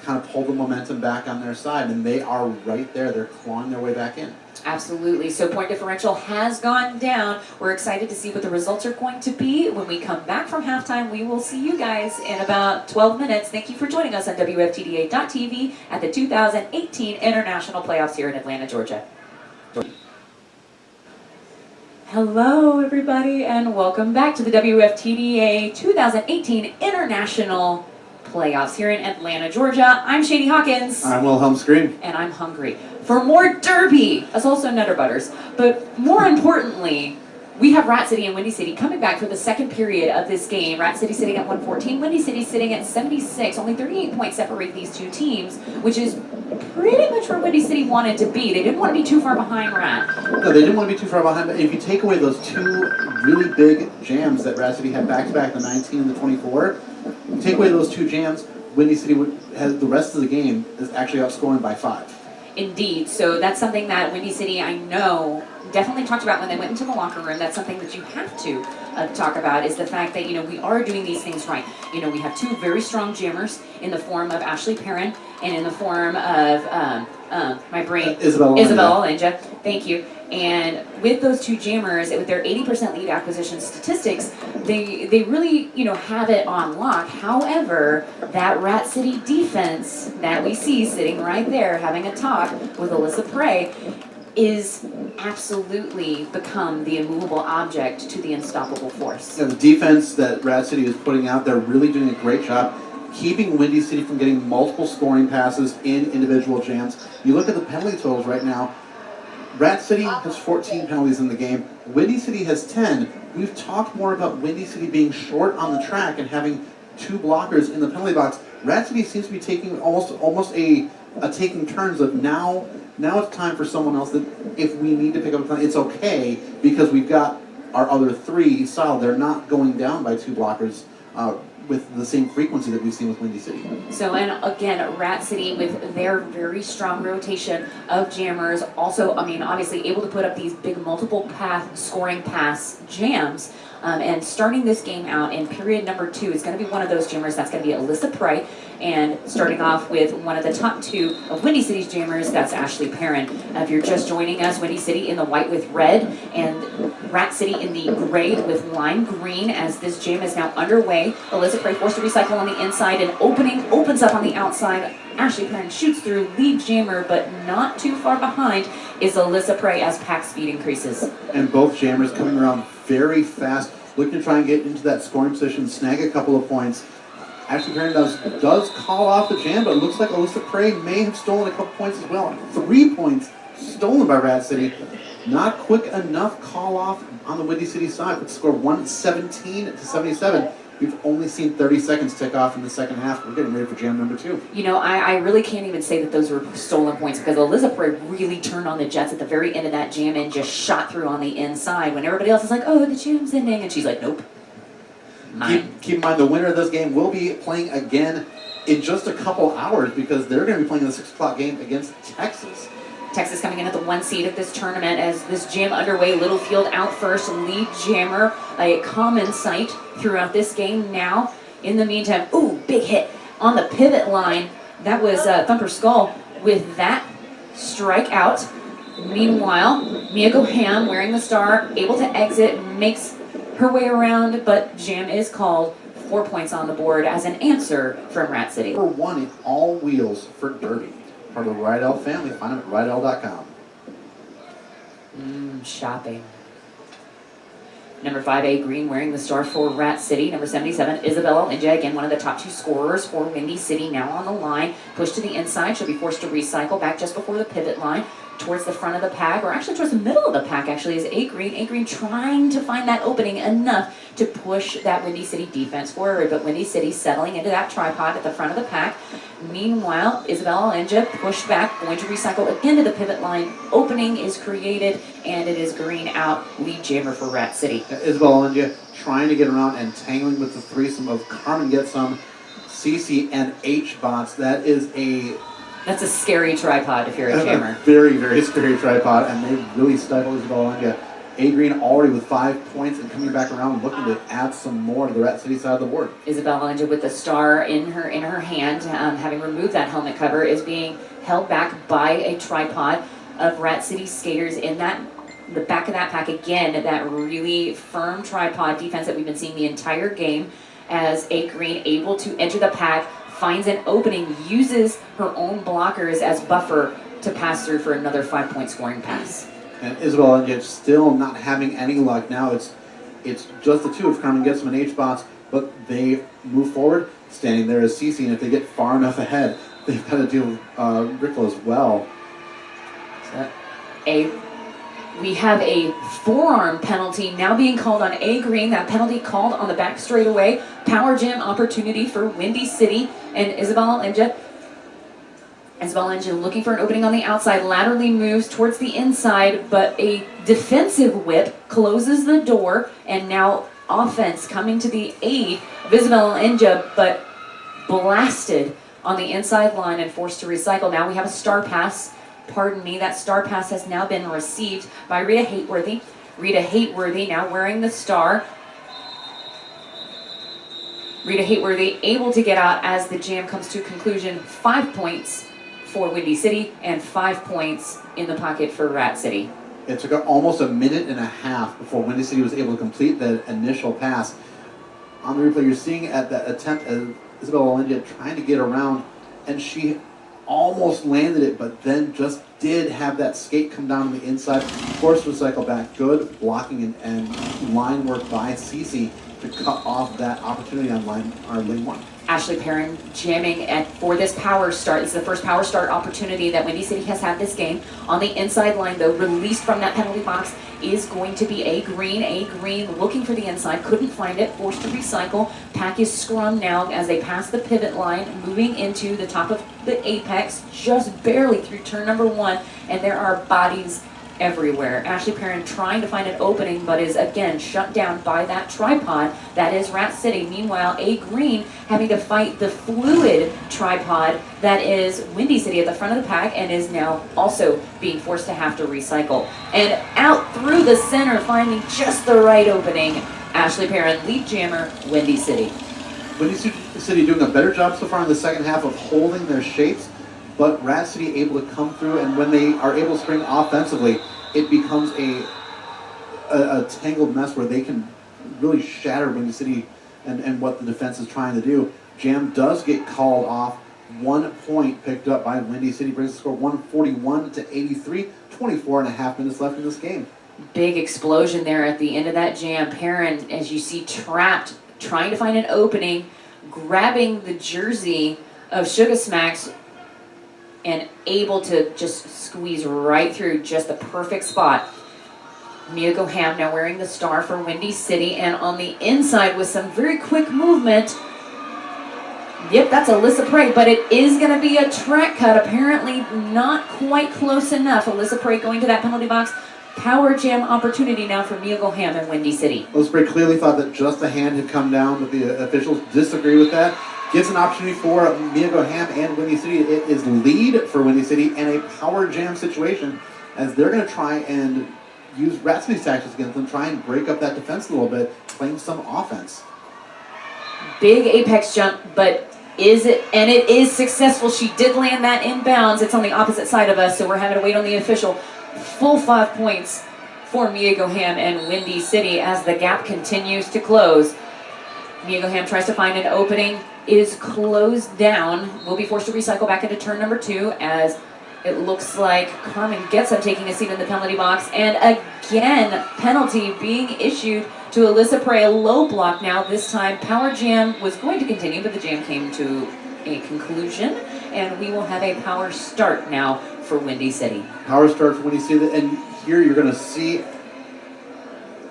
kind of pulled the momentum back on their side, and they are right there. They're clawing their way back in. Absolutely. So point differential has gone down. We're excited to see what the results are going to be. When we come back from halftime, we will see you guys in about 12 minutes. Thank you for joining us on WFTDA.tv at the 2018 International Playoffs here in Atlanta, Georgia. Hello, everybody, and welcome back to the WFTDA 2018 International Playoffs here in Atlanta, Georgia. I'm Shady Hawkins. I'm Wilhelm Scream. And I'm hungry for more Derby, as also Nutter Butters. But more importantly, we have Rat City and Windy City coming back for the second period of this game. Rat City sitting at 114, Windy City sitting at 76. Only 38 points separate these two teams, which is pretty much where Windy City wanted to be. They didn't want to be too far behind Rat. No, they didn't want to be too far behind, but if you take away those two really big jams that Rat City had back-to-back, the 19 and the 24, you take away those two jams, Windy City has the rest of the game is actually outscoring by 5. Indeed. So that's something that Windy City, I know, definitely talked about when they went into the locker room. That's something that you have to talk about, is the fact that, we are doing these things right. We have two very strong jammers in the form of Ashley Perrin and in the form of, Isabella Alenja. Thank you. And with those two jammers, with their 80% lead acquisition statistics, they really, have it on lock. However, that Rat City defense that we see sitting right there having a talk with Alyssa Prey is absolutely become the immovable object to the unstoppable force. Yeah, the defense that Rat City is putting out, they're really doing a great job keeping Windy City from getting multiple scoring passes in individual jams. You look at the penalty totals right now. Rat City has 14 penalties in the game. Windy City has 10. We've talked more about Windy City being short on the track and having 2 blockers in the penalty box. Rat City seems to be taking almost a taking turns of now it's time for someone else that if we need to pick up a penalty, it's okay because we've got our other 3 solid. They're not going down by 2 blockers with the same frequency that we've seen with Windy City. So, and again, Rat City with their very strong rotation of jammers, also, I mean, obviously able to put up these big multiple path scoring pass jams. And starting this game out in period number 2 is going to be one of those jammers. That's going to be Alyssa Prey. And starting off with one of the top 2 of Windy City's jammers, that's Ashley Perrin. If you're just joining us, Windy City in the white with red and Rat City in the gray with lime green as this jam is now underway. Alyssa Prey forced to recycle on the inside and opens up on the outside. Ashley Perrin shoots through, lead jammer, but not too far behind is Alyssa Prey as pack speed increases. And both jammers coming around very fast, looking to try and get into that scoring position, snag a couple of points. Ashley Perrin does call off the jam, but it looks like Alyssa Prey may have stolen a couple points as well. 3 points stolen by Rat City. Not quick enough call off on the Windy City side, but score 117 to 77. We've only seen 30 seconds tick off in the second half. We're getting ready for jam number 2. You know, I really can't even say that those were stolen points because Alyssa Prey really turned on the Jets at the very end of that jam and just shot through on the inside when everybody else is like, oh, the jam's ending. And she's like, nope. Keep in mind, the winner of this game will be playing again in just a couple hours because they're going to be playing the 6 o'clock game against Texas. Texas coming in at the 1 seed of this tournament as this jam underway. Littlefield out first, lead jammer, a common sight throughout this game now. In the meantime, ooh, big hit on the pivot line. That was Thumper Skull with that strikeout. Meanwhile, Mia Goham wearing the star, able to exit, makes her way around, but jam is called. 4 points on the board as an answer from Rat City. Number 1 in all wheels for Derby. Part of the Rydell family. Find them at rydell.com. Shopping. Number 5A Green wearing the star for Rat City. Number 77 Isabella Linja, again one of the top 2 scorers for Windy City, now on the line. Push to the inside, she'll be forced to recycle back just before the pivot line towards the front of the pack, or actually towards the middle of the pack actually is A Green. A Green trying to find that opening enough to push that Windy City defense forward, but Windy City settling into that tripod at the front of the pack. Meanwhile, Isabella Linja pushed back, going to recycle again to the pivot line. Opening is created, and it is Green out, lead jammer for Rat City. Isabella Linja trying to get around and tangling with the threesome of Carmen Getsum, Cece, and H-Bots. That's a scary tripod if you're a jammer. Very, very scary tripod, and they really stifle Isabella Linja. A Green already with 5 points and coming back around looking to add some more to the Rat City side of the board. Isabella Linja with the star in her hand, having removed that helmet cover, is being held back by a tripod of Rat City skaters in the back of that pack. Again, that really firm tripod defense that we've been seeing the entire game as A Green able to enter the pack, finds an opening, uses her own blockers as buffer to pass through for another 5-point scoring pass. And Isabella Linja still not having any luck. Now it's just the 2 of Carmen Getsum and H-Bots, but they move forward. Standing there is Cece, and if they get far enough ahead, they've got to deal with Rickle as well. We have a forearm penalty now being called on A Green. That penalty called on the back straightaway. Power jam opportunity for Windy City and Isabella Linja. Isabella Linja looking for an opening on the outside, laterally moves towards the inside, but a defensive whip closes the door, and now offense coming to the aid of Isabella Linja, but blasted on the inside line and forced to recycle. Now we have a star pass. Pardon me, that star pass has now been received by Rita Hateworthy. Rita Hateworthy now wearing the star. Rita Hateworthy able to get out as the jam comes to a conclusion. 5 points for Windy City and 5 points in the pocket for Rat City. It took almost a minute and a half before Windy City was able to complete the initial pass. On the replay, you're seeing at that attempt of Isabella Linja trying to get around, and she almost landed it, but then just did have that skate come down on the inside, forced to cycle back. Good blocking and line work by Cece to cut off that opportunity on lane one. Ashley Perrin jamming for this power start. This is the first power start opportunity that Windy City has had this game. On the inside line, though, released from that penalty box is going to be A Green. A Green looking for the inside, couldn't find it, forced to recycle. Pack is scrum now as they pass the pivot line, moving into the top of the apex, just barely through turn number one, and there are bodies everywhere. Ashley Perrin trying to find an opening, but is again shut down by that tripod. That is Rat City. Meanwhile, A Green having to fight the fluid tripod that is Windy City at the front of the pack and is now also being forced to have to recycle. And out through the center, finding just the right opening, Ashley Perrin, lead jammer, Windy City. Windy City doing a better job so far in the second half of holding their shapes, but Rat City able to come through, and when they are able to spring offensively, it becomes a tangled mess where they can really shatter Windy City and what the defense is trying to do. Jam does get called off. 1 point picked up by Windy City, brings the score 141 to 83. 24 and a half minutes left in this game. Big explosion there at the end of that jam. Perrin, as you see, trapped, trying to find an opening, grabbing the jersey of Sugar Smacks, and able to just squeeze right through just the perfect spot. Mia Goham now wearing the star for Windy City, and on the inside with some very quick movement. Yep, that's Alyssa Prey, but it is going to be a track cut. Apparently not quite close enough. Alyssa Prey going to that penalty box. Power jam opportunity now for Mia Goham and Windy City. Alyssa Prey clearly thought that just a hand had come down, but the officials disagree with that. Gives an opportunity for Mia Goham and Windy City. It is lead for Windy City and a power jam situation as they're going to try and use Rat City's tactics against them, try and break up that defense a little bit, claim some offense. Big apex jump, but is it? And it is successful. She did land that inbounds. It's on the opposite side of us, so we're having to wait on the official. Full 5 points for Mia Goham and Windy City as the gap continues to close. Mia Goham tries to find an opening, is closed down, will be forced to recycle back into turn number 2 as it looks like Carmen Getsup taking a seat in the penalty box, and again, penalty being issued to Alyssa Prey, a low block now. This time, power jam was going to continue, but the jam came to a conclusion, and we will have a power start now for Windy City. Power start for Windy City, and here you're going to see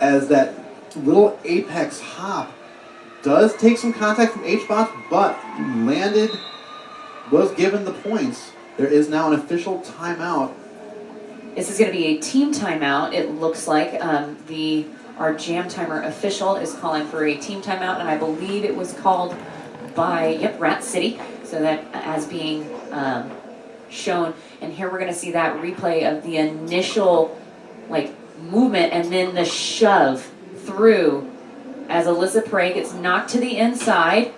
as that little apex hop does take some contact from H-Bots, but landed, was given the points. There is now an official timeout. This is going to be a team timeout. It looks like our jam timer official is calling for a team timeout, and I believe it was called by Rat City, so that as being shown. And here we're going to see that replay of the initial movement and then the shove through as Alyssa Prey gets knocked to the inside,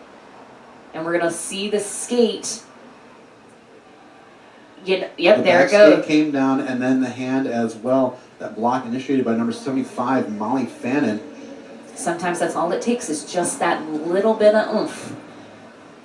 and we're going to see the skate. There it goes. Skate came down, and then the hand as well. That block initiated by number 75, Molly Fannin. Sometimes that's all it takes is just that little bit of oomph.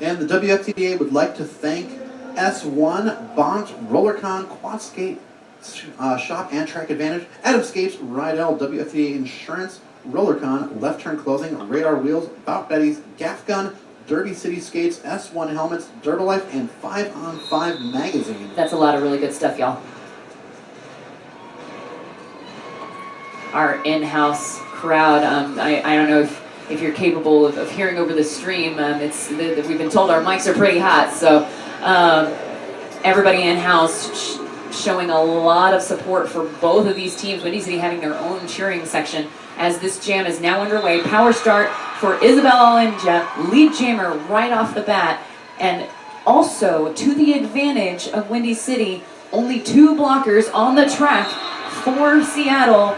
And the WFTDA would like to thank S1, Bont, Rollercon, Quad Skate Shop, and Track Advantage, Adam Skates, Rydell, WFTDA Insurance, Rollercon, Left Turn Clothing, Radar Wheels, Bout Betty's, Gaff Gun, Derby City Skates, S1 Helmets, Dirbalife, and 5on5 Magazine. That's a lot of really good stuff, y'all. Our in-house crowd, I don't know if you're capable of hearing over the stream. We've been told our mics are pretty hot, so everybody in-house showing a lot of support for both of these teams. Windy City having their own cheering section as this jam is now underway. Power start for Isabella Alenja, lead jammer right off the bat, and also to the advantage of Windy City, only 2 blockers on the track for Seattle.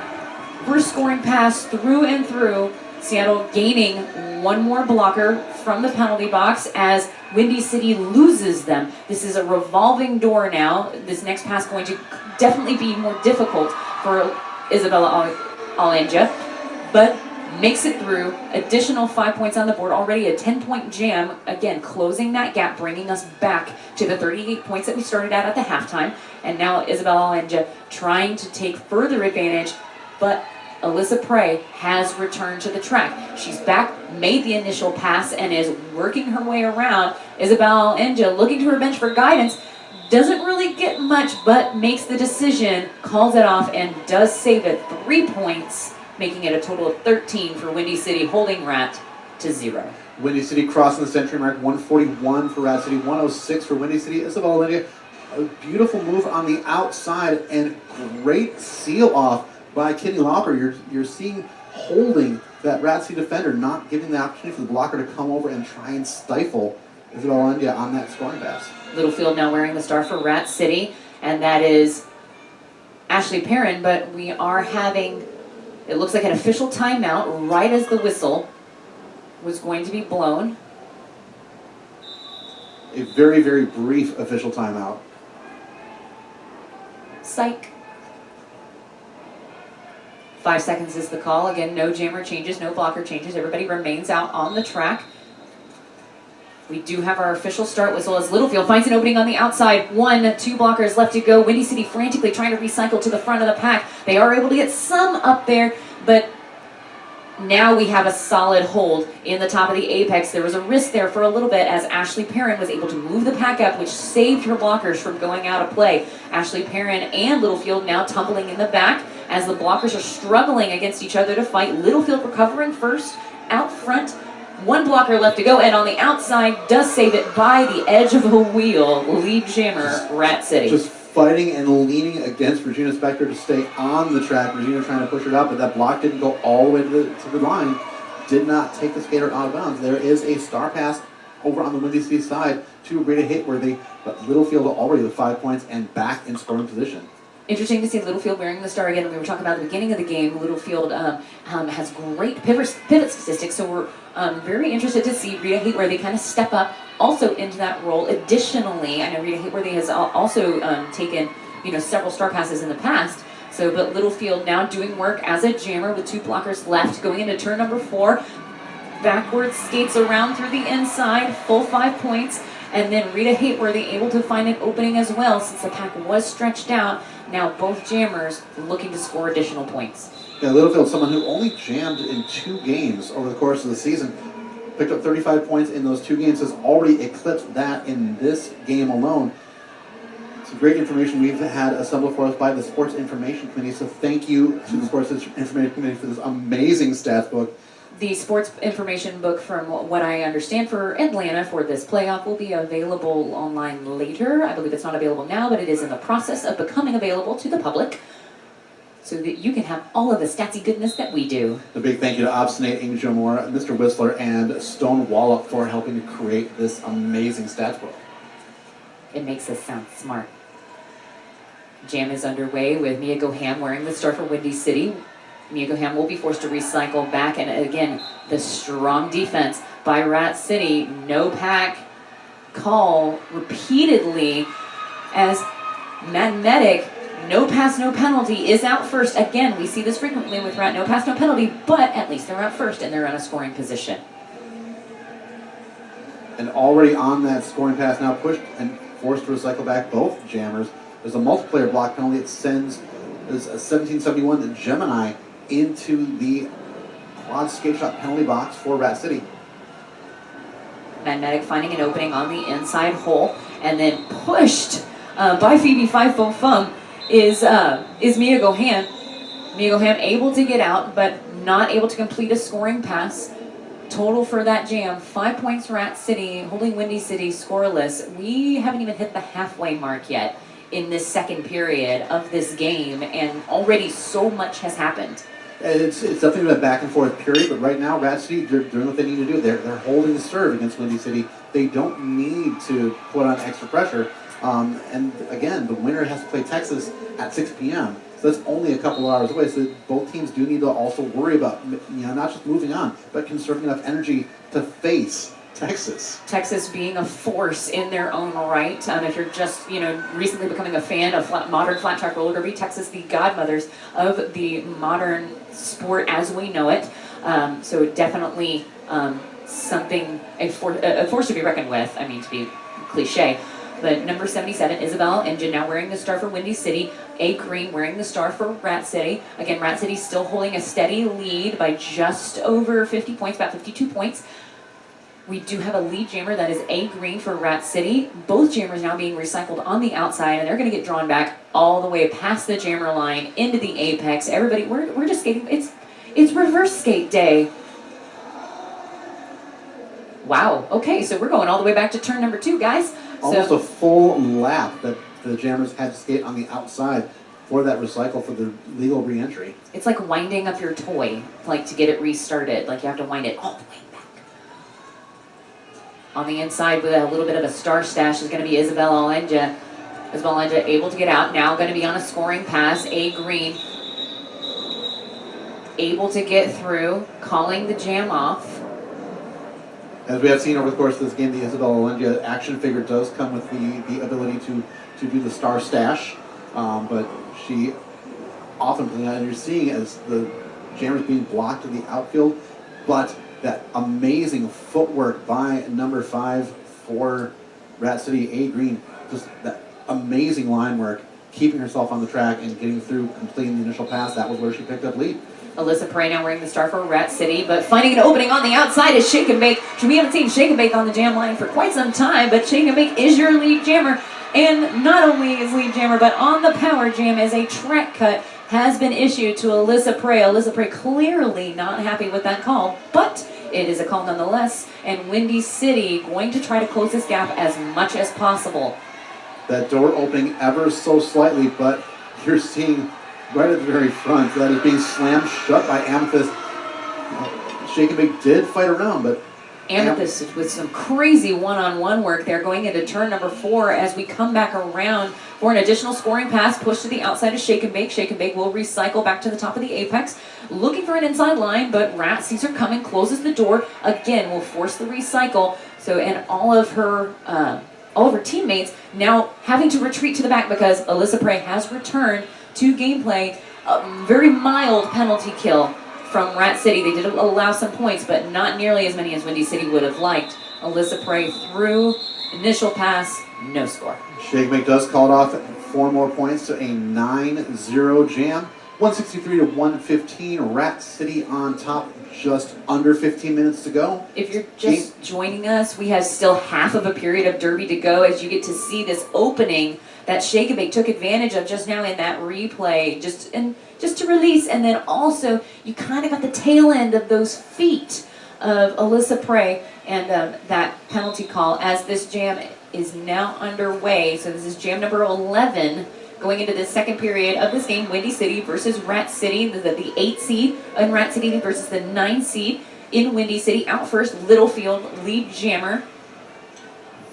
First scoring pass through and through. Seattle gaining 1 more blocker from the penalty box as Windy City loses them. This is a revolving door now. This next pass going to definitely be more difficult for Isabella Alenja, but makes it through. Additional 5 points on the board. Already a 10-point jam. Again, closing that gap, bringing us back to the 38 points that we started at the halftime. And now Isabella Alenja trying to take further advantage, but Alyssa Prey has returned to the track. She's back, made the initial pass, and is working her way around. Isabel Enja looking to her bench for guidance. Doesn't really get much, but makes the decision, calls it off, and does save it 3 points, making it a total of 13 for Windy City, holding Rat to 0. Windy City crossing the century mark, 141 for Rat City, 106 for Windy City. Isabel Enja, a beautiful move on the outside and great seal off by Kitty Lauper. You're seeing holding that Rat City defender, not giving the opportunity for the blocker to come over and try and stifle Isabel Enja on that scoring pass. Littlefield now wearing the star for Rat City, and that is Ashley Perrin, but we are having, it looks like an official timeout right as the whistle was going to be blown. A very, very brief official timeout. Psych. 5 seconds is the call. Again, no jammer changes, no blocker changes. Everybody remains out on the track. We do have our official start whistle as Littlefield finds an opening on the outside. 2 blockers left to go. Windy City frantically trying to recycle to the front of the pack. They are able to get some up there, but now we have a solid hold in the top of the apex. There was a risk there for a little bit as Ashley Perrin was able to move the pack up, which saved her blockers from going out of play. Ashley Perrin and Littlefield now tumbling in the back as the blockers are struggling against each other to fight. Littlefield recovering first, out front. 1 blocker left to go, and on the outside does save it by the edge of the wheel. Lead jammer, Rat City. Just fighting and leaning against Regina Spector to stay on the track. Regina trying to push her out, but that block didn't go all the way to the line. Did not take the skater out of bounds. There is a star pass over on the Windy City side to Rita Hateworthy, but Littlefield already with 5 points and back in scoring position. Interesting to see Littlefield wearing the star again. We were talking about at the beginning of the game. Littlefield has great pivot statistics, so we're very interested to see Rita Hateworthy kind of step up also into that role. Additionally, I know Rita Hateworthy has also taken several star passes in the past. So, but Littlefield now doing work as a jammer with 2 blockers left, going into turn number 4. Backwards skates around through the inside, full 5 points. And then Rita Hateworthy able to find an opening as well since the pack was stretched out. Now both jammers looking to score additional points. Yeah, Littlefield, someone who only jammed in 2 games over the course of the season, picked up 35 points in those 2 games, has already eclipsed that in this game alone. Some great information we've had assembled for us by the Sports Information Committee, so thank you to the Sports Information Committee for this amazing stats book. The sports information book, from what I understand for Atlanta for this playoff, will be available online later. I believe it's not available now, but it is in the process of becoming available to the public so that you can have all of the statsy goodness that we do. A big thank you to Obstinate, Amy Jo Moore, Mr. Whistler, and Stone Wallop for helping to create this amazing stats book. It makes us sound smart. Jam is underway with Mia Goham wearing the star for Windy City. Mia Goham will be forced to recycle back, and again, the strong defense by Rat City. No pack call repeatedly as Magnetic, no pass, no penalty, is out first. Again, we see this frequently with Rat, no pass, no penalty, but at least they're out first and they're in a scoring position. And already on that scoring pass, now pushed and forced to recycle back both jammers. There's a multiplayer block penalty. It sends a 1771 to Gemini into the quad skate shot penalty box for Rat City. Magnetic finding an opening on the inside hole and then pushed by Phoebe Five Fum is Mia Goham. Mia Goham able to get out, but not able to complete a scoring pass. Total for that jam, 5 points Rat City, holding Windy City scoreless. We haven't even hit the halfway mark yet in this second period of this game, and already so much has happened. It's definitely been a back and forth period, but right now Rat City, they're doing what they need to do. They're holding the serve against Windy City. They don't need to put on extra pressure. And again, the winner has to play Texas at 6 p.m. So that's only a couple of hours away. So both teams do need to also worry about, not just moving on, but conserving enough energy to face Texas. Texas being a force in their own right. If you're just, recently becoming a fan of modern flat track roller derby, Texas, the godmothers of the modern sport as we know it. So definitely something, a force to be reckoned with. I mean, to be cliche. But number 77, Isabel Engine, now wearing the star for Windy City. A Green wearing the star for Rat City. Again, Rat City still holding a steady lead by just over 50 points, about 52 points. We do have a lead jammer that is A Green for Rat City. Both jammers now being recycled on the outside, and they're going to get drawn back all the way past the jammer line into the apex. Everybody, we're just skating. It's reverse skate day. Wow. Okay, so we're going all the way back to turn number 2, guys. Almost a full lap that the jammers had to skate on the outside for that recycle for the legal re-entry. It's like winding up your toy, like to get it restarted. Like you have to wind it all the way back. On the inside with a little bit of a star stash is going to be Isabel Alenja. Isabel Alenja able to get out, now going to be on a scoring pass. A Green able to get through, calling the jam off. As we have seen over the course of this game, the Isabel Alenja action figure does come with the ability to do the star stash, but she often, and you're seeing as the jammers being blocked in the outfield, but that amazing footwork by number 5 for Rat City, A Green, just that amazing line work, keeping herself on the track and getting through, completing the initial pass. That was where she picked up lead. Alyssa Prey now wearing the star for Rat City, but finding an opening on the outside is Shake and Bake. We haven't seen Shake and Bake on the jam line for quite some time, but Shake and Bake is your lead jammer. And not only is lead jammer, but on the power jam as a track cut has been issued to Alyssa Prey. Alyssa Prey clearly not happy with that call, but it is a call nonetheless. And Windy City going to try to close this gap as much as possible. That door opening ever so slightly, but you're seeing right at the very front that is being slammed shut by Amethyst. Shake and Bake did fight around, but Amethyst with some crazy one-on-one work there going into turn number 4 as we come back around for an additional scoring pass, push to the outside of Shake and Bake. Shake and Bake will recycle back to the top of the apex, looking for an inside line, but Rat sees her coming, closes the door, again will force the recycle. So, and all of her teammates now having to retreat to the back because Alyssa Prey has returned to gameplay. A very mild penalty kill from Rat City. They did allow some points, but not nearly as many as Windy City would have liked. Alyssa Prey through, initial pass, no score. Shake and Bake does call it off 4 more points to a 9-0 jam. 163 to 115. Rat City on top, just under 15 minutes to go. If you're just joining us, we have still half of a period of Derby to go as you get to see this opening that Shake and Bake took advantage of just now in that replay, just to release, and then also you kind of got the tail end of those feet of Alyssa Prey and that penalty call as this jam is now underway. So this is jam number 11 going into the second period of this game, Windy City versus Rat City, the 8 seed in Rat City versus the 9 seed in Windy City. Out first, Littlefield, lead jammer.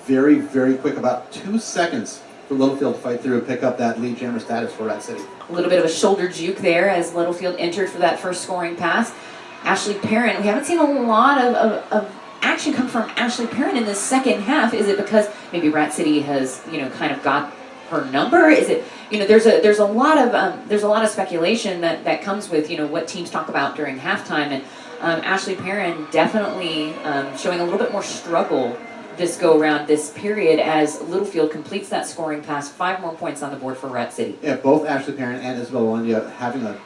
Very, very quick, about 2 seconds for Littlefield to fight through and pick up that lead jammer status for Rat City. A little bit of a shoulder juke there as Littlefield entered for that first scoring pass. Ashley Perrin, we haven't seen a lot of action come from Ashley Perrin in this second half. Is it because maybe Rat City has, kind of got her number? Is it, there's a lot of speculation that comes with, what teams talk about during halftime, and Ashley Perrin definitely showing a little bit more struggle this go around, this period, as Littlefield completes that scoring pass. 5 more points on the board for Rat City. Yeah, both Ashley Perrin and Isabel Alenja having a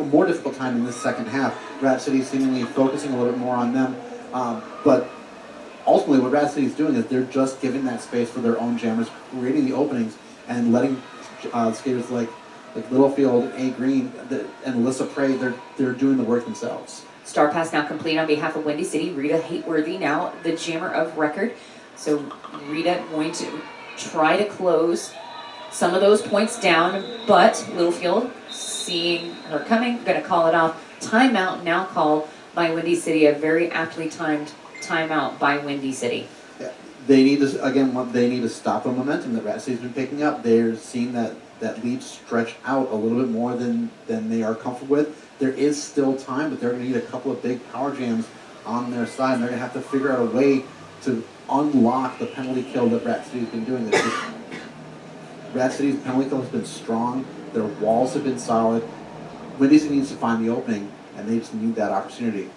more difficult time in this second half. Rat City seemingly focusing a little bit more on them, but ultimately what Rat City is doing is they're just giving that space for their own jammers, creating the openings and letting skaters like Littlefield, A Green, and Alyssa Prey, they're doing the work themselves. Star pass now complete on behalf of Windy City. Rita Hateworthy now the jammer of record. So Rita going to try to close some of those points down, but Littlefield, seeing her coming, going to call it off. Timeout now called by Windy City, a very aptly timed timeout by Windy City. Yeah, they need to stop the momentum that Rat City's been picking up. They're seeing that lead stretch out a little bit more than they are comfortable with. There is still time, but they're going to need a couple of big power jams on their side, and they're going to have to figure out a way to unlock the penalty kill that Rat City's been doing. Rat City's penalty kill has been strong. Their walls have been solid. Windy City needs to find the opening, and they just need that opportunity.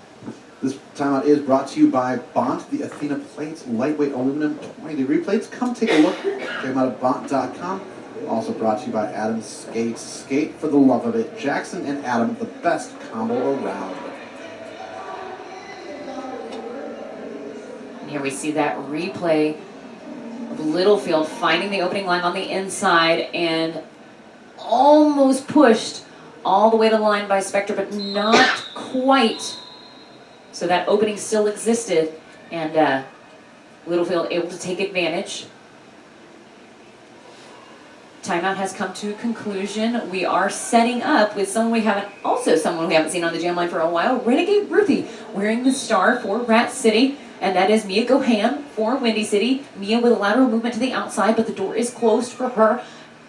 This timeout is brought to you by Bont, the Athena plates, lightweight aluminum 20-degree plates. Come take a look. Check them out at Bont.com. Also brought to you by Adam Skates. Skate for the love of it. Jackson and Adam, the best combo around. And here we see that replay of Littlefield finding the opening line on the inside and almost pushed all the way to the line by Spectre, but not quite. So that opening still existed, and Littlefield able to take advantage. Timeout has come to a conclusion. We are setting up with someone we haven't seen on the jam line for a while, Renegade Ruthie, wearing the star for Rat City, and that is Mia Goham for Windy City. Mia with a lateral movement to the outside, but the door is closed for her.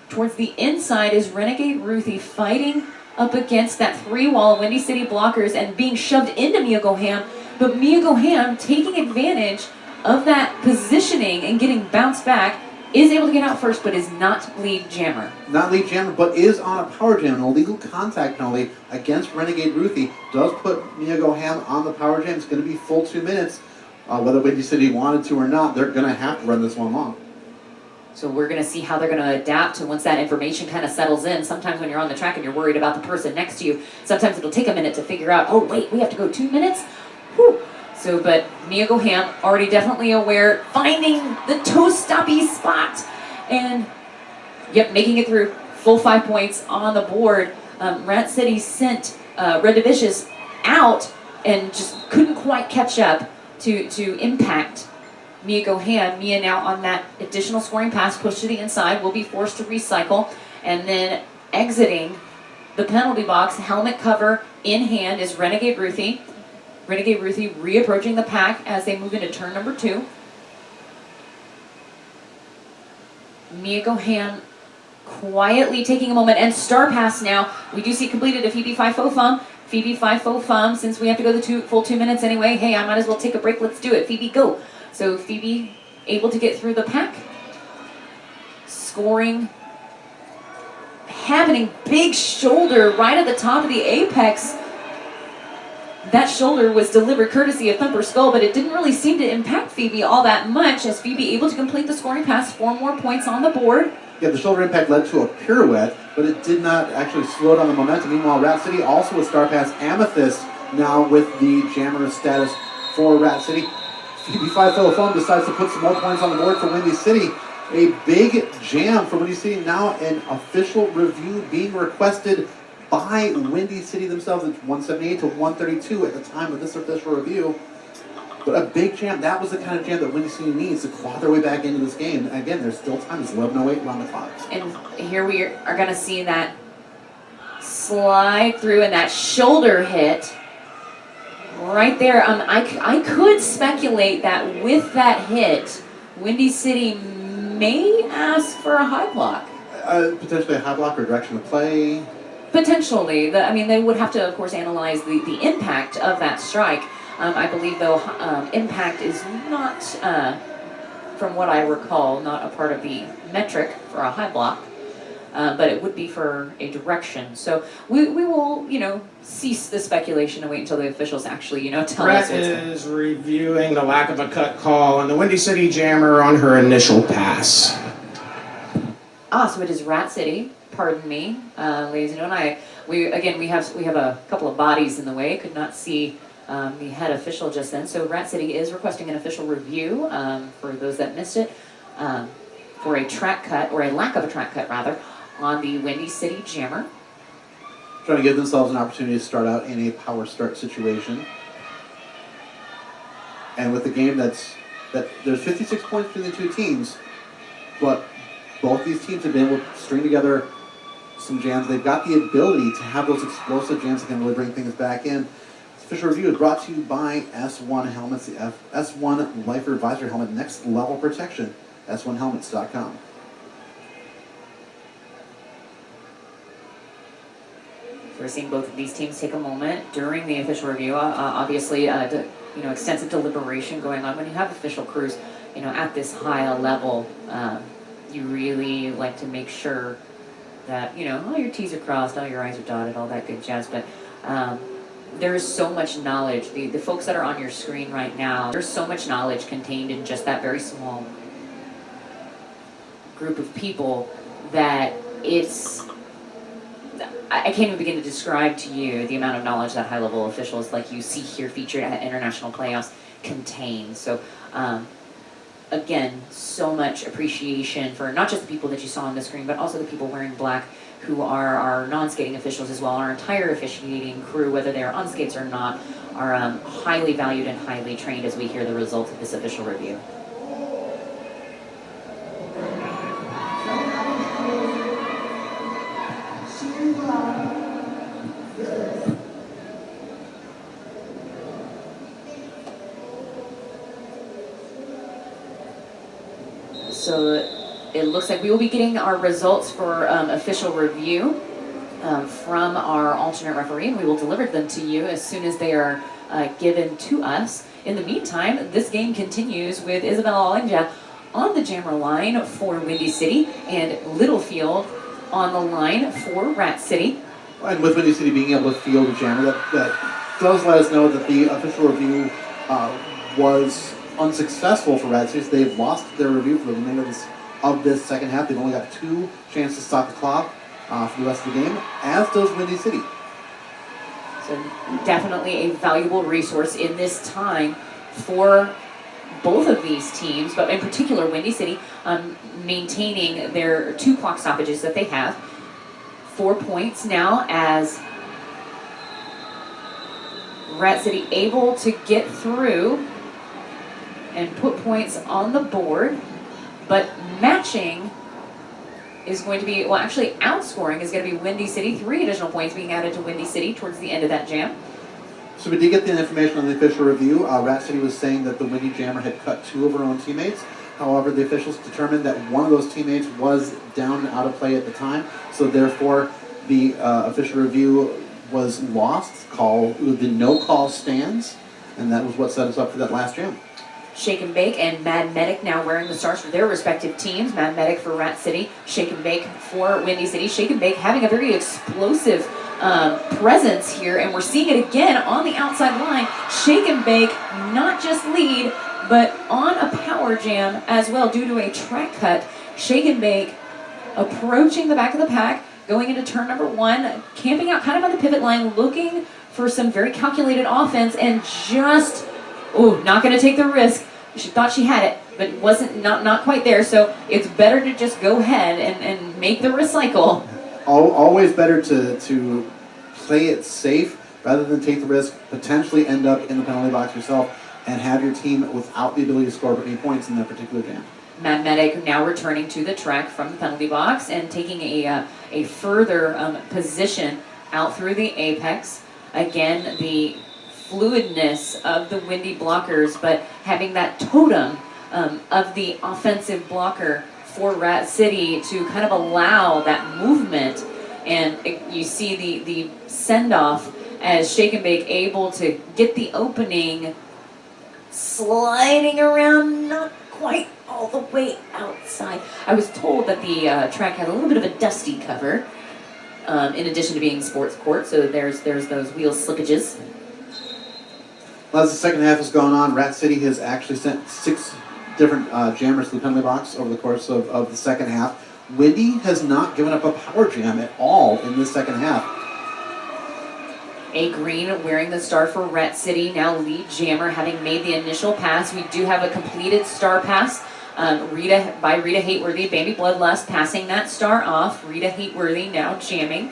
Towards the inside is Renegade Ruthie fighting up against that three wall of Windy City blockers and being shoved into Mia Goham, but Mia Goham taking advantage of that positioning and getting bounced back, is able to get out first, but is not lead jammer. Not lead jammer, but is on a power jam. An illegal contact penalty against Renegade Ruthie does put Mia Goham on the power jam. It's going to be full 2 minutes. Whether Windy City wanted to or not, they're going to have to run this one long. So we're going to see how they're going to adapt to once that information kind of settles in. Sometimes when you're on the track and you're worried about the person next to you, sometimes it'll take a minute to figure out, oh wait, we have to go 2 minutes? Whew. So, but Mia Goham already definitely aware, finding the toe-stoppy spot, and yep, making it through. Full 5 points on the board. Rat City sent Red Divicious out and just couldn't quite catch up to impact Mia Goham. Mia now on that additional scoring pass, pushed to the inside, will be forced to recycle, and then exiting the penalty box, helmet cover in hand, is Renegade Ruthie. Renegade Ruthie reapproaching the pack as they move into turn number 2. Mia Goham quietly taking a moment, and star pass now. We do see completed a Phoebe Fifo-Fum. Phoebe Fifo-Fum, since we have to go the full 2 minutes anyway, hey, I might as well take a break, let's do it. Phoebe, go. So Phoebe able to get through the pack. Scoring happening, big shoulder right at the top of the apex. That shoulder was delivered courtesy of Thumper Skull, but it didn't really seem to impact Phoebe all that much, as Phoebe able to complete the scoring pass, 4 more points on the board. Yeah, the shoulder impact led to a pirouette, but it did not actually slow down the momentum. Meanwhile, Rat City also a star pass. Amethyst now with the jammer status for Rat City. Phoebe Fifo-Fum decides to put some more points on the board for Windy City. A big jam for Windy City. Now an official review being requested by Windy City themselves. It's 178 to 132 at the time of this official review. But a big jam. That was the kind of jam that Windy City needs to claw their way back into this game. And again, there's still time. It's 11:08 around the clock. And here we are going to see that slide through and that shoulder hit right there. I could speculate that with that hit, Windy City may ask for a high block. Potentially a high block or direction of play. Potentially. They would have to, of course, analyze the impact of that strike. I believe, though, impact is not, from what I recall, not a part of the metric for a high block, but it would be for a direction. So we will, cease the speculation and wait until the officials actually, tell us. Brett is reviewing the lack of a cut call on the Windy City jammer on her initial pass. So it is Rat City. Pardon me, ladies and gentlemen. We have a couple of bodies in the way. Could not see the head official just then. So Rat City is requesting an official review for those that missed it for a track cut, or a lack of a track cut rather, on the Windy City jammer. Trying to give themselves an opportunity to start out in a power start situation. And with the game that there's 56 points between the two teams, but both these teams have been able to string together some jams. They've got the ability to have those explosive jams that can really bring things back in. This official review is brought to you by S1 Helmets, the S1 Lifer Advisor Helmet, next level protection, s1helmets.com. We're seeing both of these teams take a moment during the official review. Obviously, extensive deliberation going on. When you have official crews, at this high a level, you really like to make sure that all your T's are crossed, all your I's are dotted, all that good jazz. But there is so much knowledge. The folks that are on your screen right now, there's so much knowledge contained in just that very small group of people that I can't even begin to describe to you the amount of knowledge that high-level officials like you see here featured at international playoffs contain. So, again, so much appreciation for not just the people that you saw on the screen, but also the people wearing black who are our non-skating officials as well. Our entire officiating crew, whether they're on skates or not, are highly valued and highly trained as we hear the results of this official review. So it looks like we will be getting our results for official review from our alternate referee, and we will deliver them to you as soon as they are given to us. In the meantime, this game continues with Isabella Alenja on the jammer line for Windy City and Littlefield on the line for Rat City. And with Windy City being able to field a jammer, that does let us know that the official review was unsuccessful for Rat City. So they've lost their review for the remainder of this second half. They've only got 2 chances to stop the clock for the rest of the game, as does Windy City. So definitely a valuable resource in this time for both of these teams, but in particular Windy City, maintaining their 2 clock stoppages that they have. 4 points now as Rat City able to get through and put points on the board, but matching is going to be, well, actually outscoring is going to be Windy City. 3 additional points being added to Windy City towards the end of that jam. So we did get the information on the official review. Rat City was saying that the Windy Jammer had cut 2 of her own teammates. However, the officials determined that one of those teammates was down and out of play at the time, so therefore the official review was lost. The no call stands, and that was what set us up for that last jam. Shake and Bake and Mad Medic now wearing the stars for their respective teams. Mad Medic for Rat City, Shake and Bake for Windy City. Shake and Bake having a very explosive presence here, and we're seeing it again on the outside line. Shake and Bake not just lead, but on a power jam as well due to a track cut. Shake and Bake approaching the back of the pack, going into turn number 1, camping out kind of on the pivot line, looking for some very calculated offense, and just, not going to take the risk. She thought she had it, but wasn't not quite there, so it's better to just go ahead and make the recycle. Always better to play it safe rather than take the risk, potentially end up in the penalty box yourself, and have your team without the ability to score any points in that particular jam. Mad Medic now returning to the track from the penalty box and taking a further position out through the apex. Again, the fluidness of the Windy blockers, but having that totem of the offensive blocker for Rat City to kind of allow that movement. And you see the send-off as Shake and Bake able to get the opening, sliding around, not quite all the way outside. I was told that the track had a little bit of a dusty cover, in addition to being sports court, so there's those wheel slippages. Well, as the second half has gone on, Rat City has actually sent 6 different jammers to the penalty box over the course of the second half. Windy has not given up a power jam at all in this second half. A Green wearing the star for Rat City, now lead jammer, having made the initial pass. We do have a completed star pass Rita Hateworthy, Bambi Bloodlust passing that star off. Rita Hateworthy now jamming.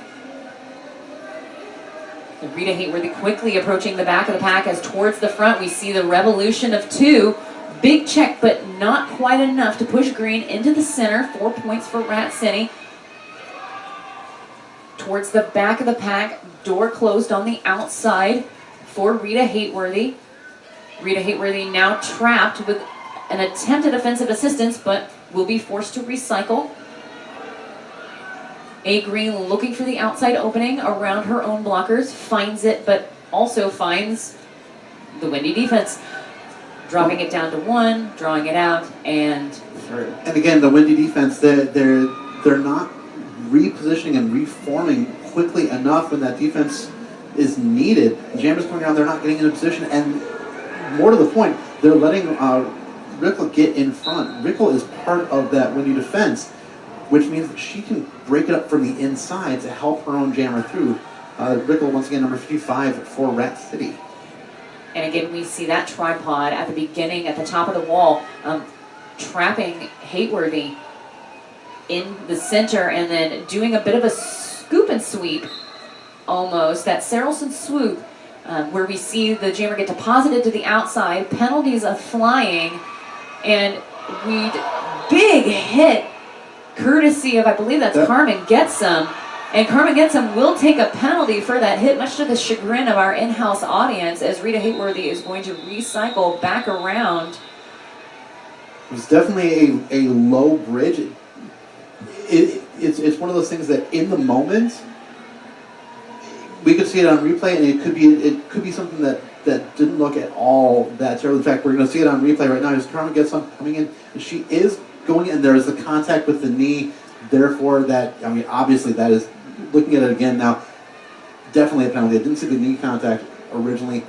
And Rita Hateworthy quickly approaching the back of the pack as towards the front we see the revolution of 2. Big check, but not quite enough to push Green into the center. 4 points for Rat City. Towards the back of the pack, door closed on the outside for Rita Hateworthy. Rita Hateworthy now trapped with an attempted offensive assistance, but will be forced to recycle. A Green looking for the outside opening around her own blockers, finds it, but also finds the Windy defense. Dropping it down to 1, drawing it out, and through. And again, the Windy defense, they're not repositioning and reforming quickly enough when that defense is needed. Jammer's coming around, they're not getting into position, and more to the point, they're letting Rickle get in front. Rickle is part of that Windy defense, which means that she can break it up from the inside to help her own jammer through. Rickle, once again, number 55 for Rat City. And again, we see that tripod at the beginning, at the top of the wall, trapping Hateworthy in the center and then doing a bit of a scoop and sweep, almost, that Saracen swoop, where we see the jammer get deposited to the outside, penalties of flying, and big hit, courtesy of, I believe that's Carmen Getsum. And Carmen Getsum will take a penalty for that hit, much to the chagrin of our in-house audience, as Rita Hateworthy is going to recycle back around. It was definitely a low bridge. It's one of those things that in the moment, we could see it on replay, and it could be something that didn't look at all that terrible. In fact, we're going to see it on replay right now. As Carmen Getsum coming in, and she is going in. There's the contact with the knee. Therefore, obviously that is, looking at it again now, definitely a penalty. I didn't see the knee contact originally.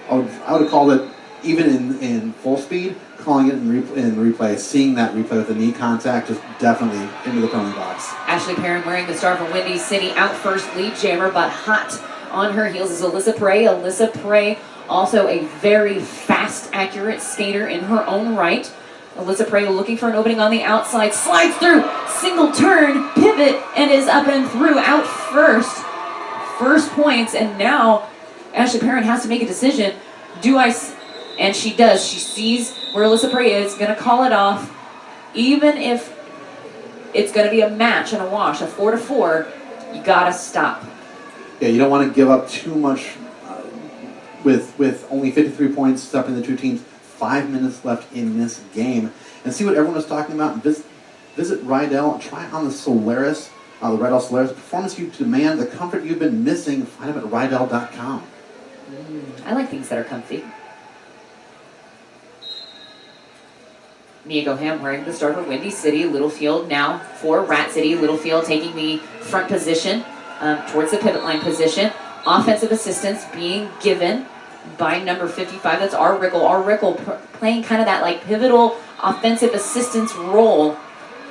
I would have called it, even in full speed, calling it in replay, seeing that replay with the knee contact, just definitely into the penalty box. Ashley Perrin wearing the star from Windy City, out first, lead jammer, but hot on her heels is Alyssa Prey. Alyssa Prey, also a very fast, accurate skater in her own right. Alyssa Prey looking for an opening on the outside, slides through, single turn, pivot, and is up and through, out first. First points, and now Ashley Perrin has to make a decision. And she does. She sees where Alyssa Prey is, going to call it off. Even if it's going to be a match and a wash, a 4-4, you got to stop. Yeah, you don't want to give up too much with only 53 points separating the two teams. 5 minutes left in this game. And see what everyone was talking about. Visit Rydell. Try on the Solaris, the Rydell Solaris. Performance you demand, the comfort you've been missing. Find them at Rydell.com. I like things that are comfy. Mia Goham wearing the star for Windy City. Littlefield now for Rat City. Littlefield taking the front position towards the pivot line position. Offensive assistance being given by number 55, that's R. Rickle. R. Rickle playing kind of that like pivotal offensive assistance role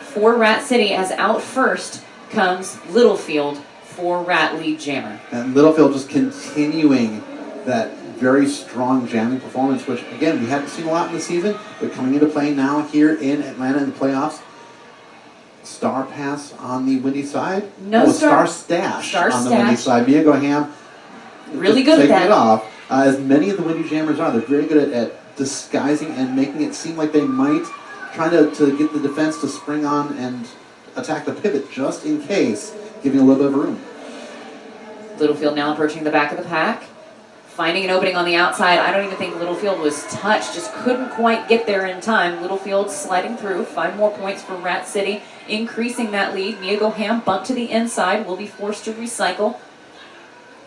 for Rat City, as out first comes Littlefield for Rat lead jammer. And Littlefield just continuing that very strong jamming performance, which again, we haven't seen a lot in the season, but coming into play now here in Atlanta in the playoffs. Star pass on the Windy side. Star stash on the Windy side. Mia Goham really good at that. Taking it off. As many of the Windy Jammers are, they're very good at disguising and making it seem like they might, trying to get the defense to spring on and attack the pivot just in case, giving a little bit of room. Littlefield now approaching the back of the pack, finding an opening on the outside. I don't even think Littlefield was touched, just couldn't quite get there in time. Littlefield sliding through, 5 more points for Rat City, increasing that lead. Mia Goham bumped to the inside, will be forced to recycle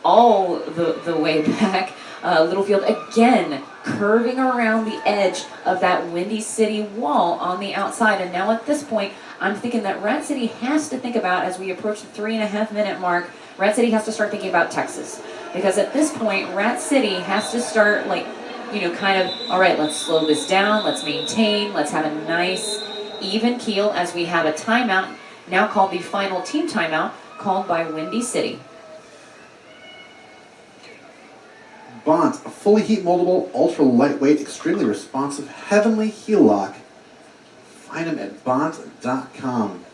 all the way back. Littlefield again curving around the edge of that Windy City wall on the outside. And now at this point, I'm thinking that Rat City has to think about, as we approach the 3.5 minute mark, Rat City has to start thinking about Texas. Because at this point, Rat City has to start all right, let's slow this down, let's maintain, let's have a nice even keel as we have a timeout, now called the final team timeout, called by Windy City. Bont, a fully heat moldable, ultra lightweight, extremely responsive, heavenly heel lock. Find them at Bont.com.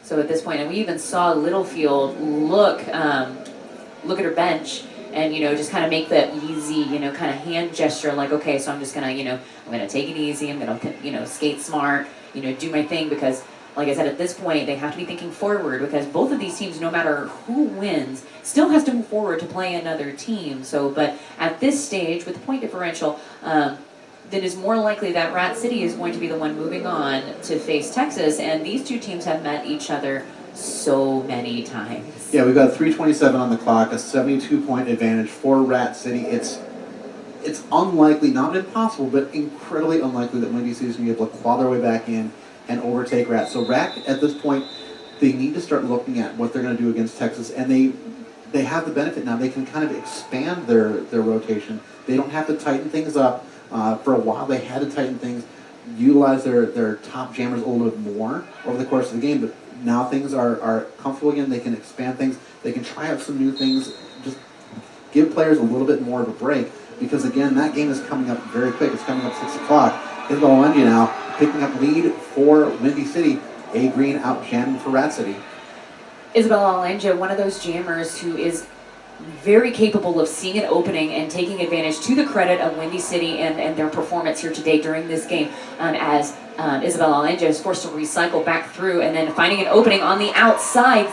So at this point, and we even saw Littlefield look at her bench and, just kind of make the easy, kind of hand gesture, like, okay, so I'm just going to, I'm going to take it easy, I'm going to, skate smart, do my thing, because like I said, at this point, they have to be thinking forward, because both of these teams, no matter who wins, still has to move forward to play another team. So, but at this stage, with the point differential, it is more likely that Rat City is going to be the one moving on to face Texas, and these two teams have met each other so many times. Yeah, we've got 3:27 on the clock, a 72-point advantage for Rat City. It's unlikely, not impossible, but incredibly unlikely that Windy City is going to be able to claw their way back in and overtake Rat. So Rat, at this point, they need to start looking at what they're going to do against Texas, and they have the benefit now. They can kind of expand their rotation. They don't have to tighten things up. For a while, they had to tighten things, utilize their top jammers a little bit more over the course of the game. But now things are comfortable again. They can expand things. They can try out some new things. Just give players a little bit more of a break. Because again, that game is coming up very quick. It's coming up 6 o'clock. Isabel Allende now picking up lead for Windy City. A Green out jamming for Rat City. Isabel Allende, one of those jammers who is very capable of seeing an opening and taking advantage, to the credit of Windy City and their performance here today during this game, as Isabel Allende is forced to recycle back through and then finding an opening on the outside.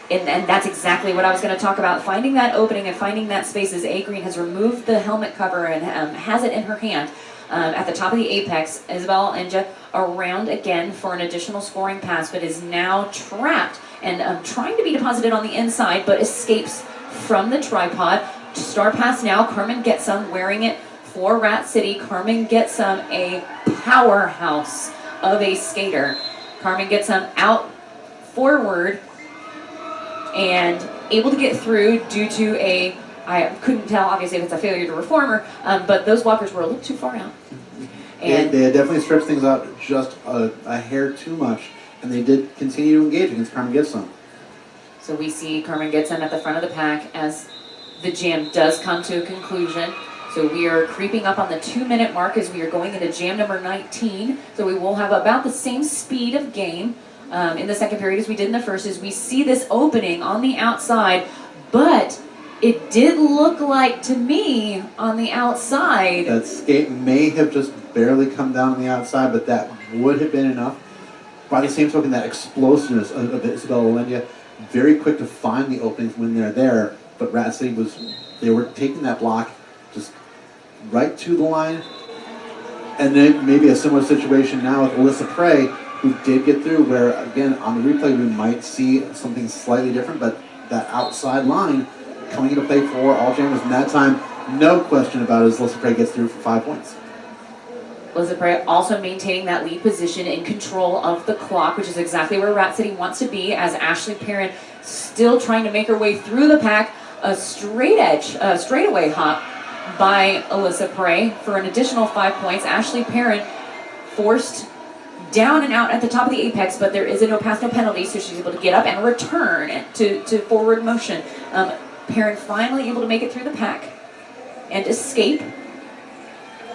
And that's exactly what I was going to talk about. Finding that opening and finding that space as A Green has removed the helmet cover and has it in her hand at the top of the apex. Isabel Allende around again for an additional scoring pass, but is now trapped and trying to be deposited on the inside, but escapes from the tripod. Star pass now. Carmen Getsum wearing it for Rat City. Carmen Getsum, a powerhouse of a skater. Carmen Getsum out forward and able to get through due to I couldn't tell obviously if it's a failure to reform her, but those blockers were a little too far out. And they definitely stretched things out just a hair too much, and they did continue to engage against Carmen Getsum. so we see Carmen Getsum at the front of the pack as the jam does come to a conclusion. So we are creeping up on the 2-minute mark as we are going into jam number 19. So we will have about the same speed of game in the second period as we did in the first, as we see this opening on the outside, but it did look like to me on the outside that skate may have just barely come down on the outside, but that would have been enough. By the same token, that explosiveness of Isabel Allende, very quick to find the openings when they're there, but Rat City they were taking that block just right to the line. And then maybe a similar situation now with Alyssa Prey, who did get through, where again on the replay we might see something slightly different, but that outside line coming into play for all jammers. And that time, no question about it, as Alyssa Prey gets through for 5 points. Alyssa Prey also maintaining that lead position in control of the clock, which is exactly where Rat City wants to be, as Ashley Perrin still trying to make her way through the pack. A straightaway hop by Alyssa Prey for an additional 5 points. Ashley Perrin forced down and out at the top of the apex, but there is a no pass, no penalty, so she's able to get up and return to forward motion. Perrin finally able to make it through the pack and escape.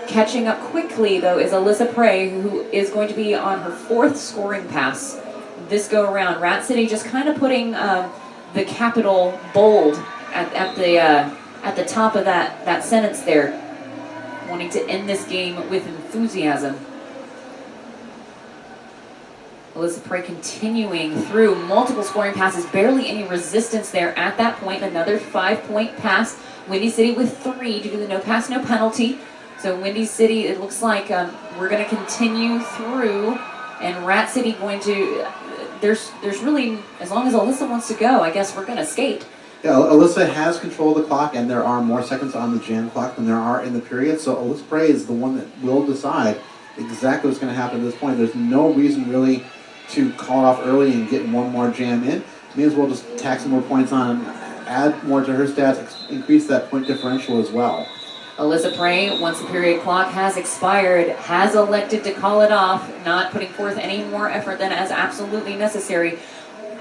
Catching up quickly, though, is Alyssa Prey, who is going to be on her 4th scoring pass this go around. Rat City just kind of putting the capital bold at the top of that sentence there, wanting to end this game with enthusiasm. Alyssa Prey continuing through multiple scoring passes, barely any resistance there at that point. Another 5-point pass. Windy City with 3 due to the no pass, no penalty. So Windy City, it looks like we're going to continue through, and Rat City going to, there's really, as long as Alyssa wants to go, I guess we're going to skate. Yeah, Alyssa has control of the clock, and there are more seconds on the jam clock than there are in the period, so Alyssa Prey is the one that will decide exactly what's going to happen at this point. There's no reason really to call it off early and get one more jam in. May as well just tack some more points on, add more to her stats, increase that point differential as well. Alyssa Prey, once the period clock has expired, has elected to call it off, not putting forth any more effort than is absolutely necessary.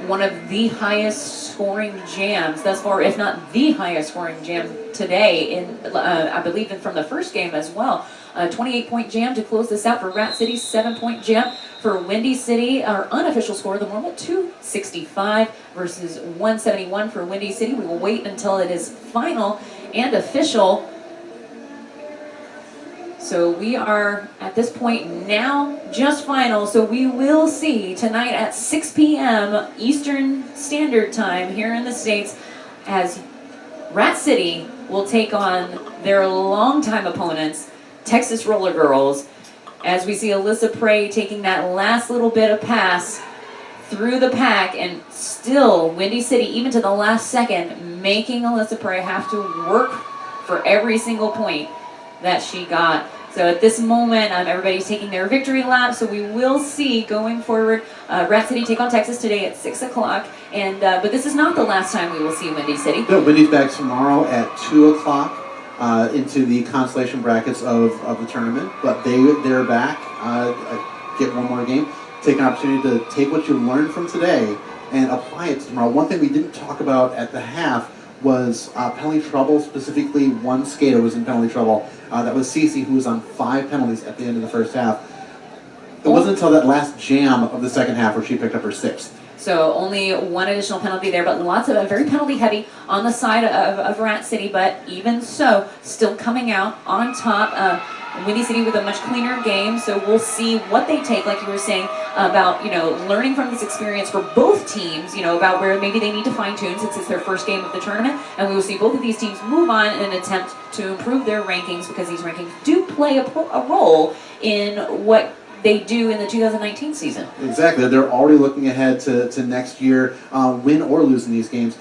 One of the highest scoring jams thus far, if not the highest scoring jam today, in I believe from the first game as well. 28-point jam to close this out for Rat City, 7-point jam for Windy City. Our unofficial score, the normal 265 versus 171 for Windy City. We will wait until it is final and official. So we are at this point now just final. So we will see tonight at 6 p.m. Eastern Standard Time here in the States, as Rat City will take on their longtime opponents, Texas Roller Girls, as we see Alyssa Prey taking that last little bit of pass through the pack, and still Windy City, even to the last second, making Alyssa Prey have to work for every single point that she got. So at this moment, everybody's taking their victory lap. So we will see going forward. Rat City take on Texas today at 6 o'clock. And but this is not the last time we will see Windy City. No, Windy's back tomorrow at 2 o'clock into the consolation brackets of the tournament. But they're back. Get one more game. Take an opportunity to take what you learned from today and apply it to tomorrow. One thing we didn't talk about at the half was penalty trouble. Specifically, one skater was in penalty trouble. That was Cece, who was on 5 penalties at the end of the first half. It wasn't until that last jam of the second half where she picked up her 6th. So only one additional penalty there, but lots of very penalty heavy on the side of Rat City. But even so, still coming out on top. Windy City with a much cleaner game, so we'll see what they take, like you were saying, about, learning from this experience for both teams, about where maybe they need to fine-tune since it's their first game of the tournament, and we will see both of these teams move on in an attempt to improve their rankings, because these rankings do play a role in what they do in the 2019 season. Exactly. They're already looking ahead to next year, win or lose in these games.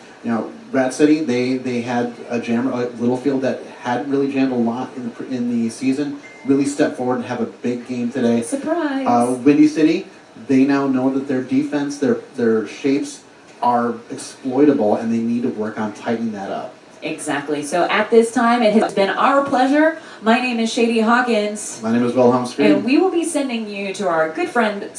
Rat City, they had a jammer, Littlefield, that hadn't really jammed a lot in the season, really stepped forward and have a big game today. Surprise! Windy City, they now know that their defense, their shapes are exploitable, and they need to work on tightening that up. Exactly. So at this time, it has been our pleasure. My name is Shady Hawkins. My name is Wilhelm Screen. And we will be sending you to our good friend